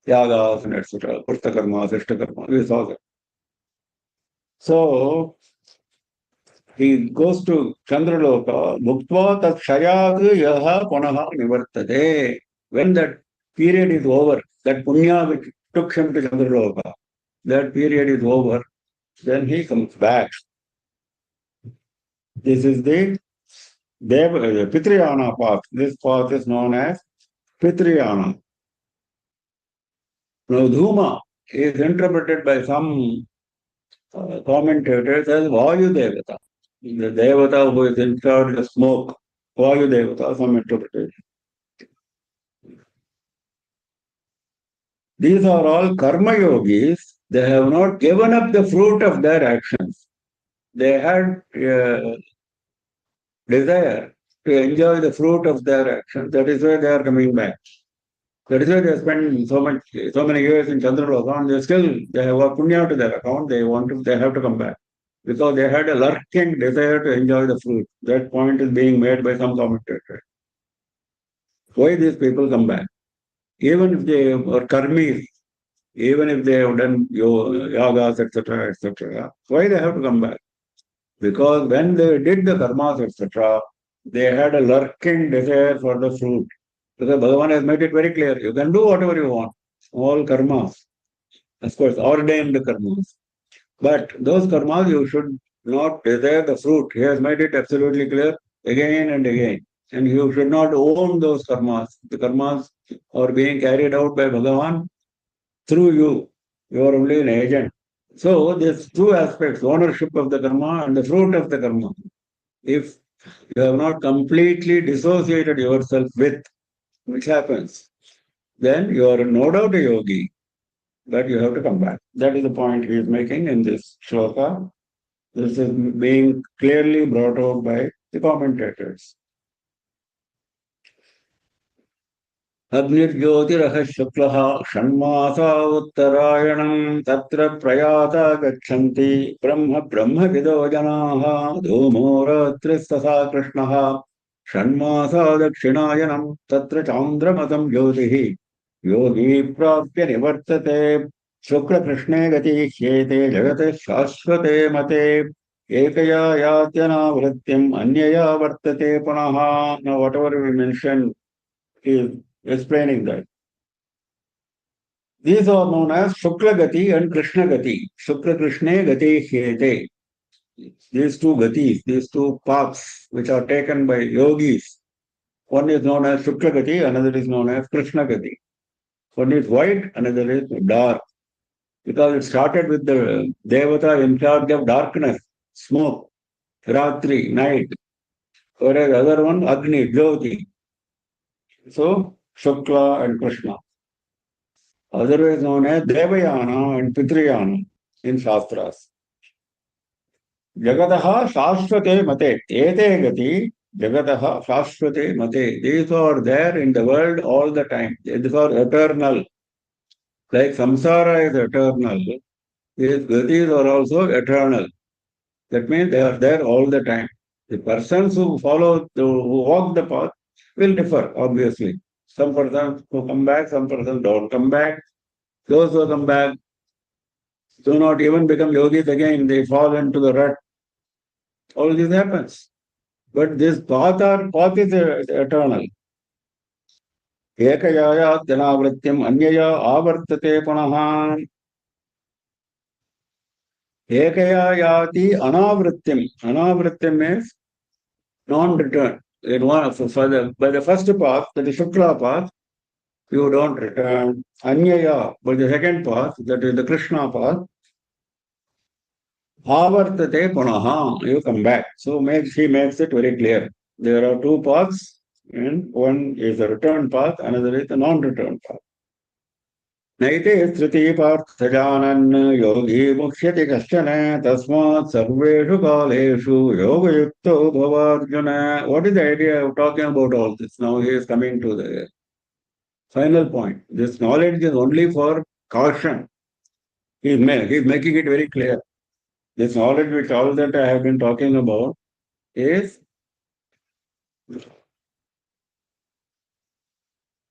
yagas and etc. Purta karma, sishta karma. We saw that. So he goes to Chandraloka, Bhuktva tat shayad yaha punaha nivartate. When that period is over, that punya which took him to Chandraloka, that period is over, then he comes back. This is the Pitriyana path. This path is known as Pitriyana. Now, Dhuma is interpreted by some commentators as Vayu Devata. The Devata who is in charge of smoke, Vayu Devata, some interpretation. These are all karma yogis. They have not given up the fruit of their actions. They had desire to enjoy the fruit of their actions. That is why they are coming back. That is why they spend so many years in Chandraloka, and they have a punya to their account. They have to come back because they had a lurking desire to enjoy the fruit. That point is being made by some commentators. Why these people come back? Even if they are karmis, even if they have done yagas, etc., why they have to come back? Because when they did the karmas, etc., they had a lurking desire for the fruit. Because Bhagavan has made it very clear. You can do whatever you want. All karmas. Of course, ordained karmas. But those karmas, you should not desire the fruit. He has made it absolutely clear again and again. And you should not own those karmas. The karmas are being carried out by Bhagavan through you. You are only an agent. So there's two aspects, ownership of the karma and the fruit of the karma. If you have not completely dissociated yourself with, which happens, then you are no doubt a yogi, but you have to come back. That is the point he is making in this shloka. This is being clearly brought out by the commentators. अग्निर्ज्योतिरः शुक्लः षण्मासा उत्तरायणम् तत्र प्रयाता गच्छन्ति ब्रह्म ब्रह्मविदो जनाः धूमो रात्रिस्तथा कृष्णः षण्मासा दक्षिणायनम् तत्र चान्द्रमतं ज्योतिः योगी प्राप्य निवर्तते शुक्लकृष्णे गतिह्येते जगतः शाश्वते मते एकया यात्यनावृत्तिम् अन्यया वर्तते पुनः. Now whatever we mentioned is explaining that. These are known as Shukla Gati and Krishna Gati. Shukla Krishna Gati Hyete. These two gatis, these two paths which are taken by yogis. One is known as Shukla Gati, another is known as Krishna Gati. One is white, another is dark. Because it started with the Devata in charge of darkness, smoke, Ratri, night. Whereas the other one, Agni, Jyoti. So, Shukla and Krishna. Otherwise known as Devayana and Pitriyana in Shastras. Jagataha Shashvate Mate. Ete Gati Jagataha Shashvate Mate. These are there in the world all the time. These are eternal. Like samsara is eternal, these gatis are also eternal. That means they are there all the time. The persons who walk the path will differ, obviously. Some persons who come back, some persons don't come back. Those who come back do not even become yogis again, they fall into the rut. All this happens. But this path is eternal. Ekayaya janavrityam anyaya avartate punaha. Ekaya yati anavrityam. Anavrityam means non-return. By the first path, that is Shukla path, you don't return. Anyaya, by the second path, that is the Krishna path, avartate punaha, you come back. So he makes it very clear. There are two paths, and one is a return path, another is a non-return path. Naite Sri.P.R yogi mukhyati kashchana tasmat sarveshu kaleshu yoga yukto bhavarjuna. What is the idea of talking about all this? Now he is coming to the Final point. This knowledge is only for caution. He's making it very clear. This knowledge, which all that I have been talking about, is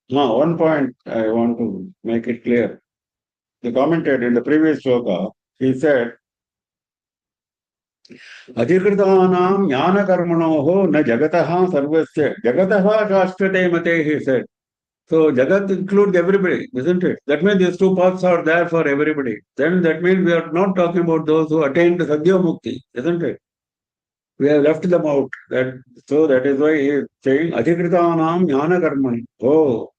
now one point I want to make it clear. The commentator in the previous shloka, he said, Adhikritanam jnana karmanoho na jagataha sarvasya jagataha shashvate mate, he said. So Jagat includes everybody, isn't it? That means these two paths are there for everybody. Then that means we are not talking about those who attained Sadhya Mukti, isn't it? We have left them out. So that is why he is saying Adhikritanam jnana karmani. Oh,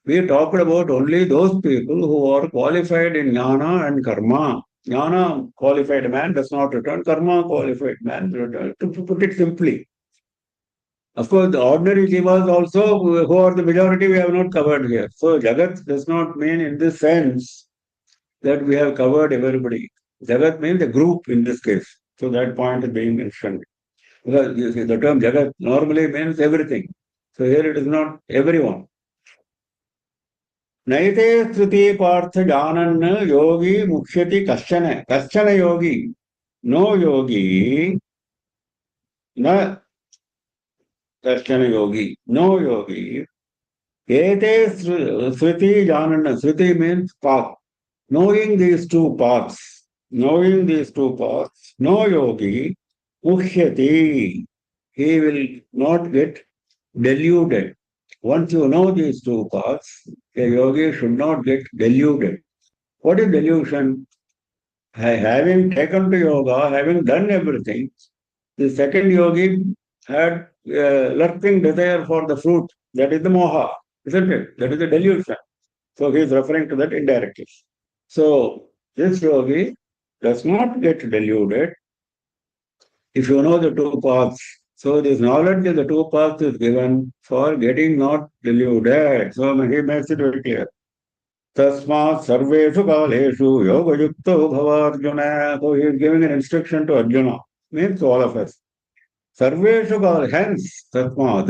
we talked about only those people who are qualified in jnana and karma. Jnana qualified man does not return, karma qualified man return. To put it simply. Of course, the ordinary jivas also, who are the majority, we have not covered here. So Jagat does not mean in this sense that we have covered everybody. Jagat means a group in this case. So that point is being mentioned. Because you see, the term Jagat normally means everything. So here it is not everyone. Naite Sri.P.R Janan yogi mukhyati kaschana yogi. No yogi, na kaschana yogi. No yogi. Ete Sriti Janana. Sriti means path. Knowing these two paths, no yogi, mukhyati, he will not get deluded. Once you know these two paths, a yogi should not get deluded. What is delusion? Having taken to yoga, having done everything, the second yogi had lurking desire for the fruit. That is the moha, isn't it? That is the delusion. So he is referring to that indirectly. So this yogi does not get deluded if you know the two paths. So this knowledge of the two paths is given for getting not deluded. So he makes it very clear. Tasmat sarveshu kaleshu yoga yukto bhava Arjuna. So he is giving an instruction to Arjuna. Means to all of us. Sarveshu kal, hence tasmat.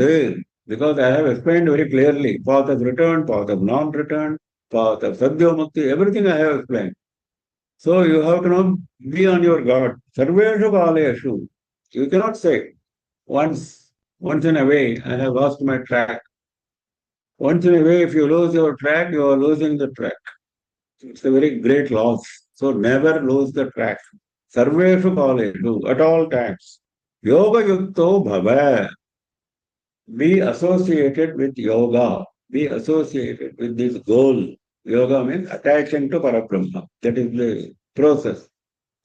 Because I have explained very clearly, path of return, path of non-return, path of sadhya mukti, everything I have explained. So you have to now be on your guard. Sarveshu kaleshu. You cannot say, once in a way, I have lost my track. Once in a way, if you lose your track, you are losing the track. It's a very great loss. So never lose the track. Sarveshu kaleshu, at all times. Yoga yukto bhava. Be associated with yoga. Be associated with this goal. Yoga means attaching to Parabrahma. That is the process.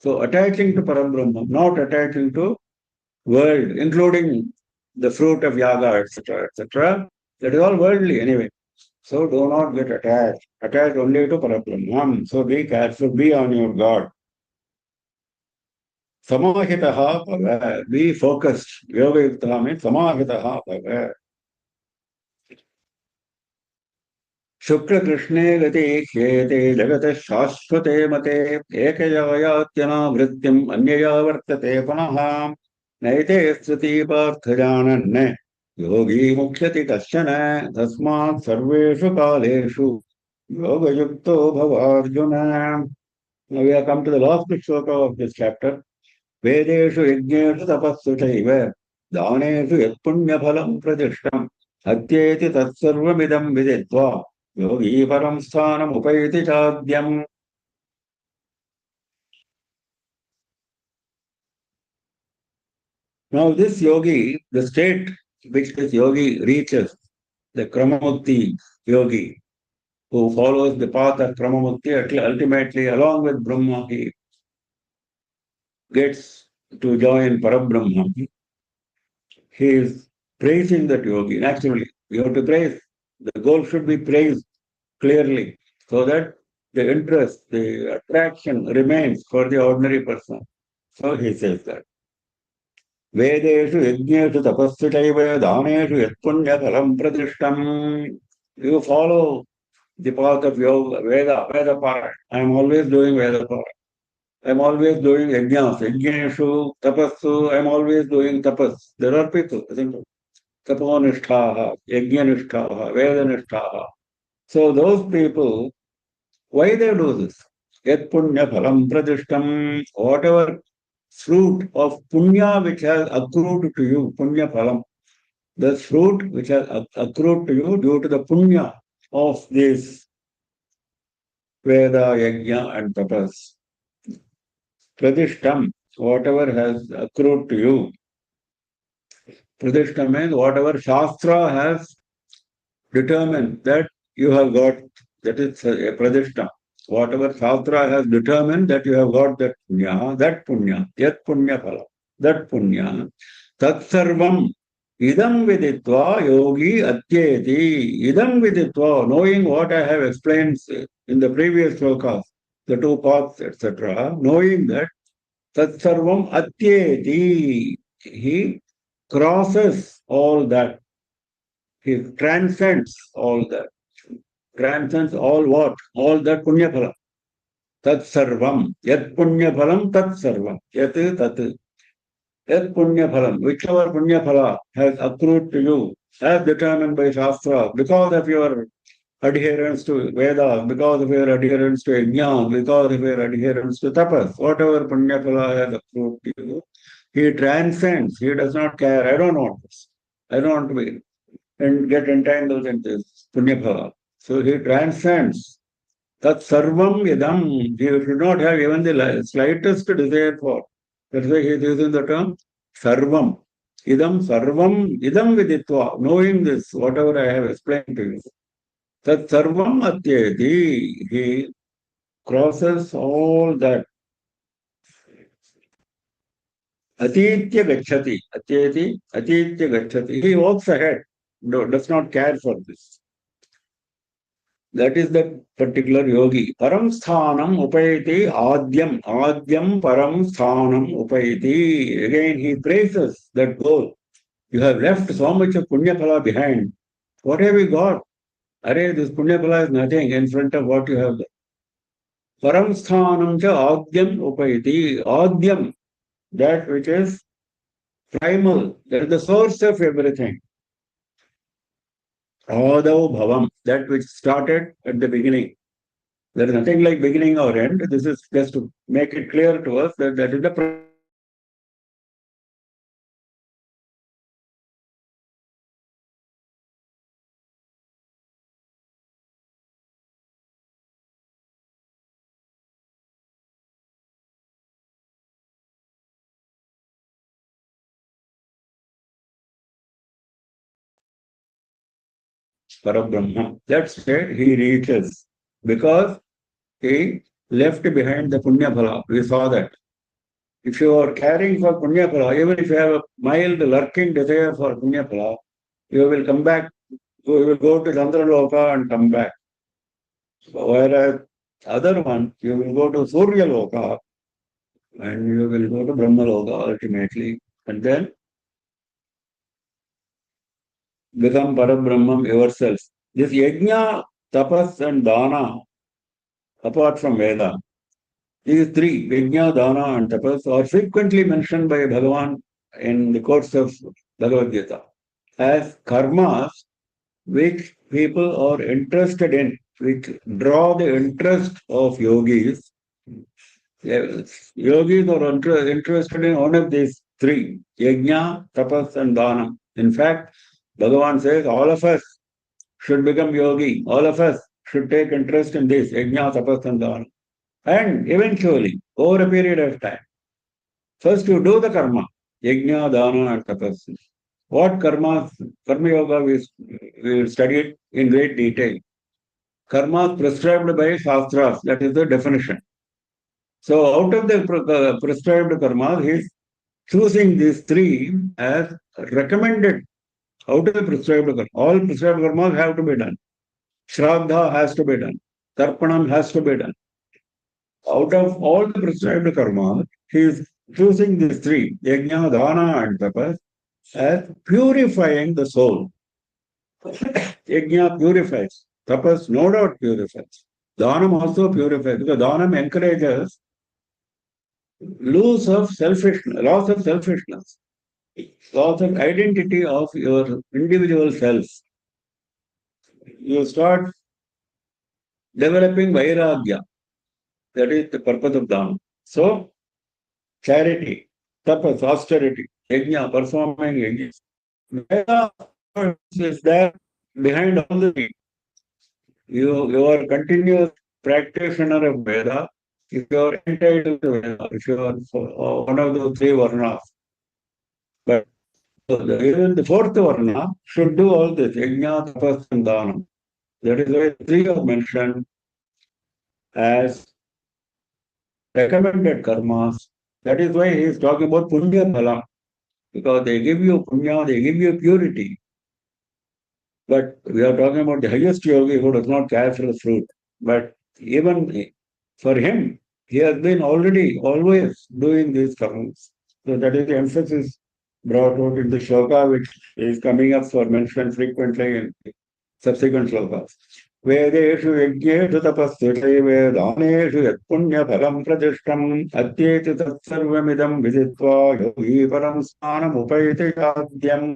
So attaching to Parabrahma, not attaching to world, including the fruit of yaga, etc., etc. That is all worldly anyway. So do not get attached. Attach only to Parabrahman. So be careful, be on your guard. Samahitaha bhava. Be focused. Yoga yukta means samahitaha bhava. शुक्ल कृष्णे गति ह्येते जगतः शाश्वते मते एकयायात्यनावृत्तिम् अन्यया वर्तते पुनः नैते स्तुति पार्थ जानन् योगी मुख्यति कश्चन तस्मात् सर्वेषु कालेषु योगयुक्तो भव Arjun. Now we have come to the last shloka of this chapter. Vedeshu yajneshu tapassu chaiva daneshu yatpunyaphalam pradishtam atyeti tatsarvamidam viditva yogi param sthanam upayati chadyam. Now this yogi, the state which this yogi reaches, the Kramamukti yogi, who follows the path of Kramamukti, ultimately along with Brahma, he gets to join Parabrahma. He is praising that yogi. Naturally, you have to praise. The goal should be praised clearly so that the interest, the attraction remains for the ordinary person. So he says that. Vedeshu yajneshu tapassu chaiva daneshu yatpunyaphalam pradishtam. You follow the path of yoga, Veda Parayana. I am always doing Veda Parayana. I am always doing yajneshu, tapassu, I am always doing tapas. There are people, isn't it? Taponishtaha, yajnanishtaha, Vedanishtaha. So those people, why they do this? Yat punya phalam pradishtam, whatever fruit of punya which has accrued to you, punya phalam, the fruit which has accrued to you due to the punya of this Veda, Yajna and Tapas. Pradishtam, whatever has accrued to you. Pradishtam means whatever Shastra has determined that you have got, that is a Pradishtam. Whatever Shastra has determined that you have got that punya, yat punya phala, that punya, tat sarvam, idam viditva yogi atyeti, idam viditva, knowing what I have explained in the previous slokas, the two paths, etc., knowing that tat sarvam atyeti, he crosses all that. He transcends all that. Transcends all what? All that punya phala. Tat sarvam. Yat punya phalam tat sarvam. Yat tat. Yat punya phalam. Whichever punya phala has accrued to you, as determined by Shastra, because of your adherence to Vedas, because of your adherence to Yajna, because of your adherence to Tapas, whatever punya phala has accrued to you, he transcends. He does not care. I don't want this. I don't want to be and get entangled in this punya bhava. So he transcends. Tat sarvam idam. He should not have even the slightest desire for. That's why he is using the term sarvam. Idam sarvam idam viditva. Knowing this, whatever I have explained to you. Tat sarvam atyeti. He crosses all that. Atitya gacchati. Atyeti. Atitya gacchati. He walks ahead. Does not care for this. That is the particular yogi. Param sthanam upayati adyam. Adyam param sthanam upayati. Again, he praises that goal. You have left so much of punya phala behind. What have you got? Array, this punya phala is nothing in front of what you have done. Param sthanam cha adyam upayati. Adyam, that which is primal, that is the source of everything. Adav bhavam, that which started at the beginning. There is nothing like beginning or end. This is just to make it clear to us that that is the Parabrahma. That state he reaches because he left behind the Punya Phala. We saw that. If you are carrying for Punya Phala, even if you have a mild lurking desire for Punya Phala, you will come back, you will go to Chandraloka and come back. Whereas other one, you will go to Surya Loka and you will go to Brahma Loka ultimately. And then become Parabrahman yourself. This Yajna, Tapas and Dana, apart from Veda, these three, Yajna, Dana and Tapas, are frequently mentioned by Bhagavan in the course of Bhagavad Gita as karmas which people are interested in, which draw the interest of yogis. Yogis are interested in one of these three, Yajna, Tapas and Dana. In fact, Bhagavan says all of us should become yogi. All of us should take interest in this, Yajna, Tapas and Dana. And eventually, over a period of time, first you do the karma, Yajna, Dana and Tapas. What karma yoga we studied in great detail. Karma prescribed by Shastras, that is the definition. So out of the prescribed karma, he is choosing these three as recommended. Out of the prescribed karma, all prescribed karmas have to be done. Shraddha has to be done. Tarpanam has to be done. Out of all the prescribed karma, he is choosing these three, Yajna, Dana and Tapas, as purifying the soul. Yajna purifies. Tapas no doubt purifies. Dhanam also purifies. Because Dhanam encourages loss of selfishness, loss of identity of your individual self. You start developing vairagya. That is the purpose of dana. So, charity, tapas, austerity, yajna, performing yajna. Veda is there behind all the things. You are continuous practitioner of Veda if you are entitled to Veda, if you are one of the three varnas. But even the fourth varna should do all this, yajna, tapas, and dhanam. That is why three are mentioned as recommended karmas. That is why he is talking about punya phalam, because they give you punya, they give you purity. But we are talking about the highest yogi who does not care for the fruit. But even for him, he has been already always doing these karmas. So that is the emphasis brought out in the shloka, which is coming up for mention frequently in subsequent slokas. वेदेषु यज्ञेषु तपस्विषैवे दानेषु यत्पुण्यफलं प्रतिष्ठम् अत्येति तत्सर्वमिदं विदित्वा योगी परं स्थानमुपैति चाद्यम्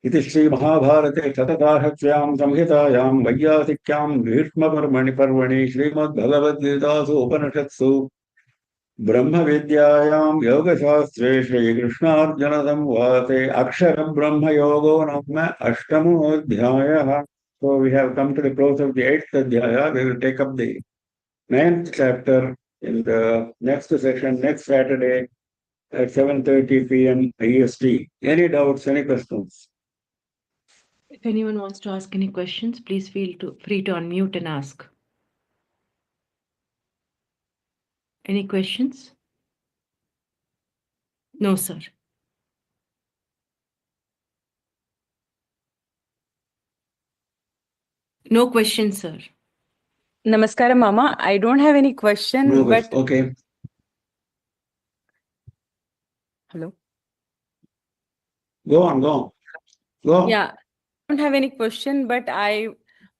इति श्रीमहाभारते शतकाहस्यां संहितायां वैयासिक्यां भीष्मपर्वणि श्रीमद्भगवद्गीतासु उपनिषत्सु ब्रह्मविद्यायां योगशास्त्रे श्रीकृष्णार्जुनसंवादे अक्षरब्रह्मयोगो नाम अष्टमोऽध्यायः. So we have come to the close of the 8th Adhyaya. We will take up the 9th chapter in the next session, next Saturday at 7:30 PM EST. Any doubts, any questions? If anyone wants to ask any questions, please feel free to unmute and ask. Any questions? No, sir. No questions, sir. Namaskaram, Mama. I don't have any question, No but... Okay. Hello? Go on, go on. Go on. Yeah, I don't have any question, but I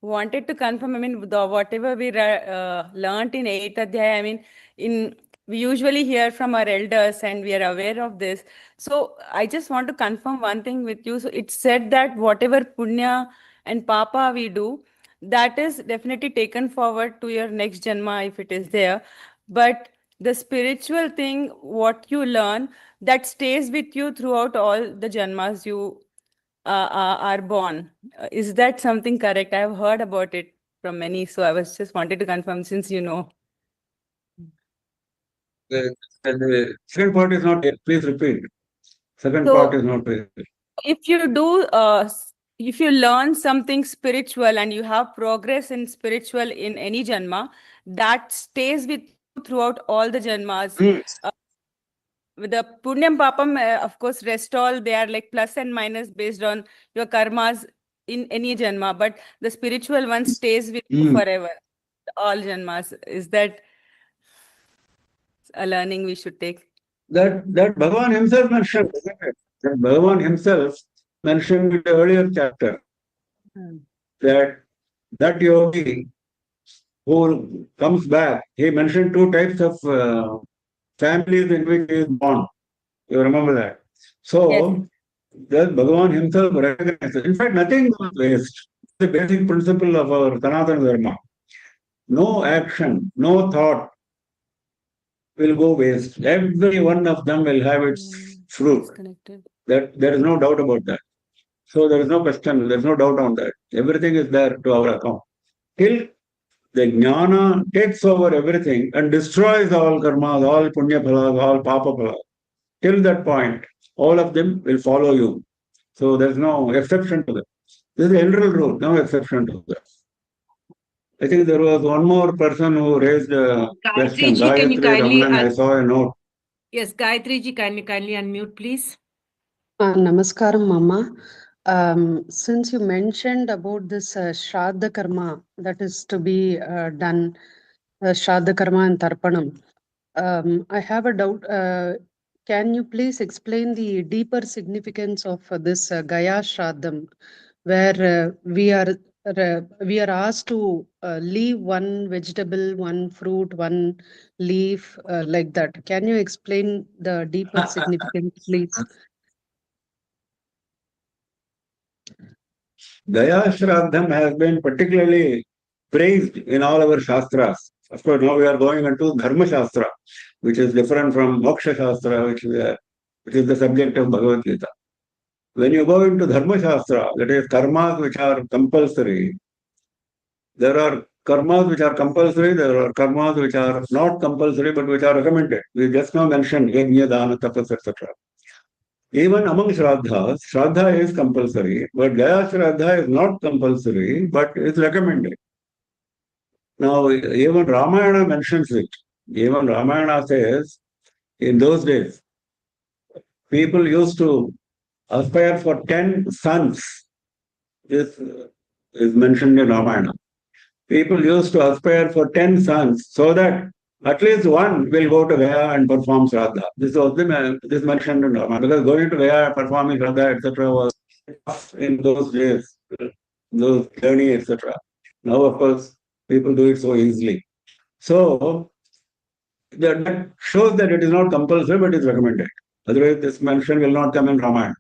wanted to confirm, I mean, whatever we learned in 8th Adhyaya, I mean, we usually hear from our elders and we are aware of this. So I just want to confirm one thing with you. So it said that whatever punya and papa we do, that is definitely taken forward to your next janma if it is there. But the spiritual thing, what you learn, that stays with you throughout all the janmas you are born. Is that something correct? I have heard about it from many, so I was just wanted to confirm since you know. The second part is not, please repeat. Second part is not clear. If you do, if you learn something spiritual and you have progress in spiritual in any janma, that stays with you throughout all the janmas. With the punyam papam, of course, rest all, they are like plus and minus based on your karmas in any janma, but the spiritual one stays with you forever, all janmas. Is that a learning we should take? That Bhagavan himself mentioned, isn't it? That Bhagavan himself mentioned in the earlier chapter that yogi who comes back, he mentioned two types of families in which he is born. You remember that? So, that Bhagavan himself recognizes. In fact, nothing goes waste. The basic principle of our Sanatana Dharma. No action, no thought will go waste. Every one of them will have its fruit. That there is no doubt about that. So there is no question, there is no doubt on that. Everything is there to our account. Till the jnana takes over everything and destroys all karmas, all punya phalas, all papa phalas. Till that point, all of them will follow you. So there is no exception to that. This is the general rule, no exception to that. I think there was one more person who raised a question. Gayatri, Ramanan, I saw a note. Yes, Gayatri ji, kindly unmute, please. Namaskaram, Mama. Since you mentioned about this Shraddha Karma that is to be done, Shraddha Karma and Tarpanam, I have a doubt. Can you please explain the deeper significance of this Gaya Shraddham, where we are asked to leave one vegetable, one fruit, one leaf, like that. Can you explain the deeper significance, please? Gaya Shraddham has been particularly praised in all our Shastras. Of course, now we are going into Dharma Shastra, which is different from Moksha Shastra, which is the subject of Bhagavad Gita. When you go into Dharma Shastra, that is karmas which are compulsory, there are karmas which are compulsory, there are karmas which are not compulsory but which are recommended. We just now mentioned Yajna, Dana, Tapas, etc. Even among Shraddhas, Shraddha is compulsory, but Gaya Shraddha is not compulsory but is recommended. Now, even Ramayana mentions it. Even Ramayana says, in those days, people used to aspire for 10 sons. This is mentioned in Ramayana. People used to aspire for 10 sons so that at least one will go to Gaya and perform Shraddha. This was this mentioned in Ramayana, because going to Gaya, performing Shraddha, etc. was tough in those days, those journey, etc. Now, of course, people do it so easily. So, that shows that it is not compulsory, but it is recommended. Otherwise, this mention will not come in Ramayana.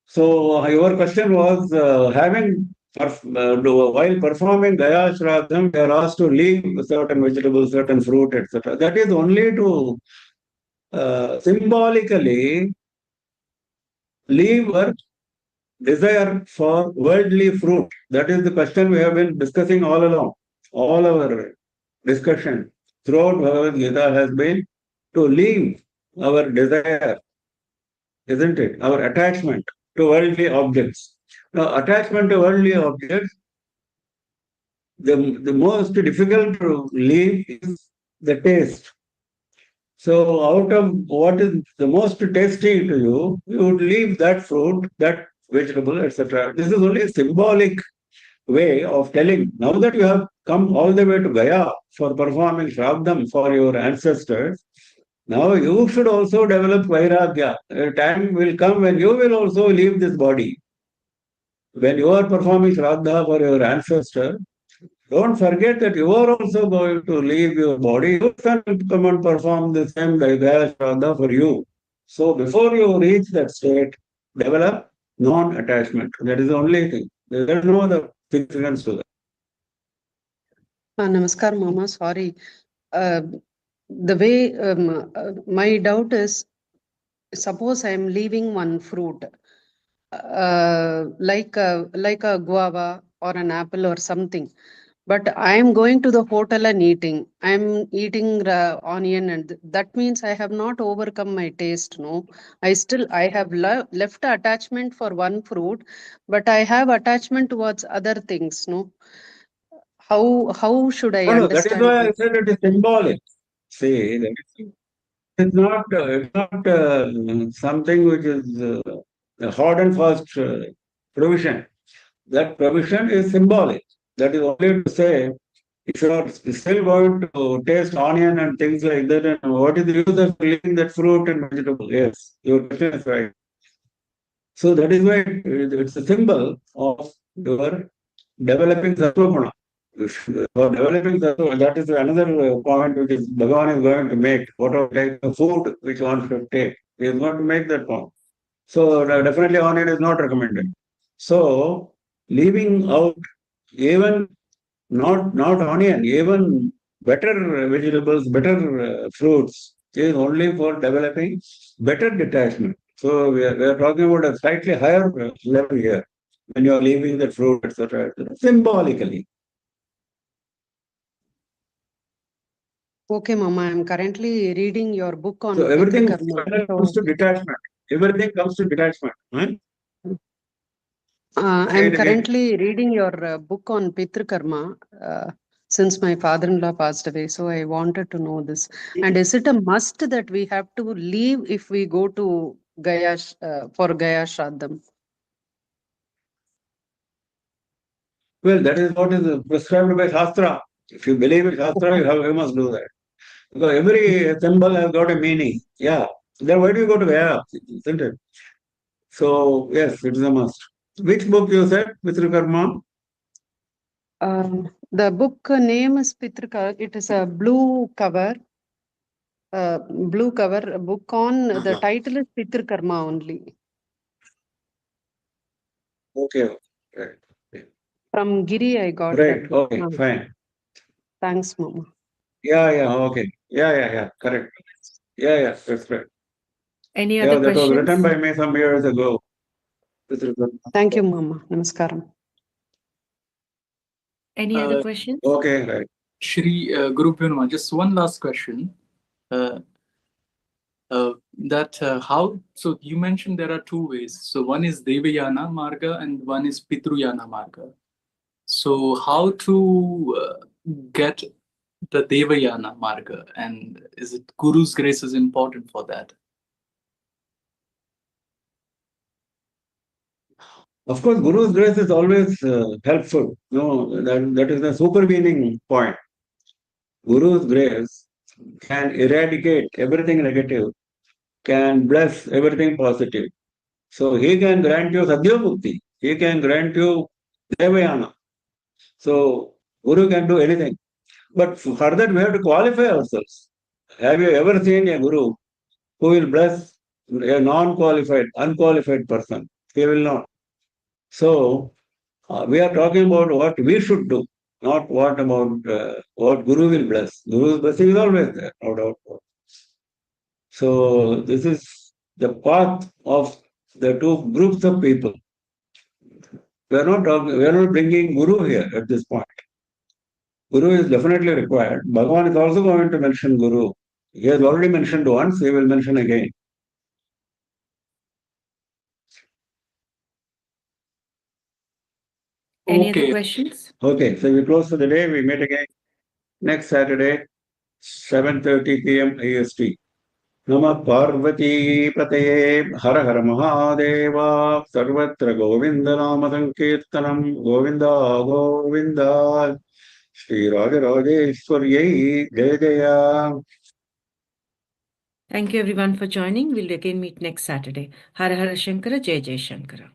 So, your question was while performing Gaya Shraddham, they are asked to leave certain vegetables, certain fruit, etc. That is only to symbolically leave our desire for worldly fruit. That is the question we have been discussing all along. All our discussion throughout Bhagavad Gita has been to leave our desire, isn't it? Our attachment to worldly objects. Now, attachment to worldly objects, the most difficult to leave is the taste. So, out of what is the most tasty to you, you would leave that fruit, that vegetable, etc. This is only a symbolic way of telling. Now that you have come all the way to Gaya for performing Shraddham for your ancestors, now you should also develop Vairagya. A time will come when you will also leave this body. When you are performing Shraddha for your ancestor, don't forget that you are also going to leave your body. You can come and perform the same Gaya Shraddha for you. So before you reach that state, develop non-attachment. That is the only thing. There is no other significance to that. Namaskar, Mama. Sorry. The way my doubt is, suppose I am leaving one fruit, like a guava or an apple or something, but I am going to the hotel and eating. I am eating onion, and that means I have not overcome my taste. No, I have left attachment for one fruit, but I have attachment towards other things. No, how should I No, that is understand why I this? said it is symbolic. See, it's not something which is a hard and fast provision. That provision is symbolic. That is only to say, if you are still going to taste onion and things like that, and what is the use of leaving that fruit and vegetable? Yes, your question is right. So that is why it's a symbol of your developing sattva. For developing sattva, that is another point which is Bhagavan is going to make. Whatever type of food which one should take, he is going to make that point. So definitely onion is not recommended. So leaving out even not onion, even better vegetables, better fruits is only for developing better detachment. So we are talking about a slightly higher level here when you are leaving the fruit, etc. Symbolically. Okay, Mama, I'm currently reading your book on So everything Karma. comes to detachment. Everything comes to detachment. Huh? I'm currently reading your book on Pitru Karma since my father-in-law passed away. So I wanted to know this. And is it a must that we have to leave if we go to Gaya for Gaya Shraddham? Well, that is what is prescribed by Shastra. If you believe in Shastra, you must do that. Because every symbol has got a meaning. Yeah. Then why do you go to Gaya? Isn't it? So, yes, it is a must. Which book you said, Pitru Karma? The book name is Pitru Karma. It is a blue cover. Book on the title is Pitru Karma only. Okay. Right. From Giri, I got Right, that. okay, Ah, fine. thanks, Mama. Yeah, okay. Yeah, correct. Yeah, that's right. Any Yeah, other that was written questions? by me some years ago. This is the- Thank you, Mama. Namaskaram. Any other questions? Okay, right. Shri Guru Purnima, just one last question. How, so you mentioned there are two ways. So one is Devayana Marga and one is Pitruyana Marga. So how to get the Devayana Marga, and is it Guru's grace is important for that? Of course, Guru's grace is always helpful. No, that is the supervening point. Guru's grace can eradicate everything negative, can bless everything positive. So he can grant you Sadhya Mukti. He can grant you Devayana. So Guru can do anything. But for that, we have to qualify ourselves. Have you ever seen a Guru who will bless a non-qualified, unqualified person? He will not. So we are talking about what we should do, not what about what Guru will bless. Guru's blessing is always there, no doubt. So this is the path of the two groups of people. We are not bringing Guru here at this point. Guru is definitely required. Bhagavan is also going to mention Guru. He has already mentioned once, he will mention again. Any other Okay. questions? Okay, so we close for the day. We meet again next Saturday, 7:30 PM EST. Namah Parvati Pataye Hara Hara Mahadeva Sarvatra Govinda Nama Sankirtanam Govinda Govinda Sri Raja Rajeshwarye Jaya Jaya. Thank you everyone for joining. We'll again meet next Saturday. Hara Hara Shankara, Jai Jai Shankara.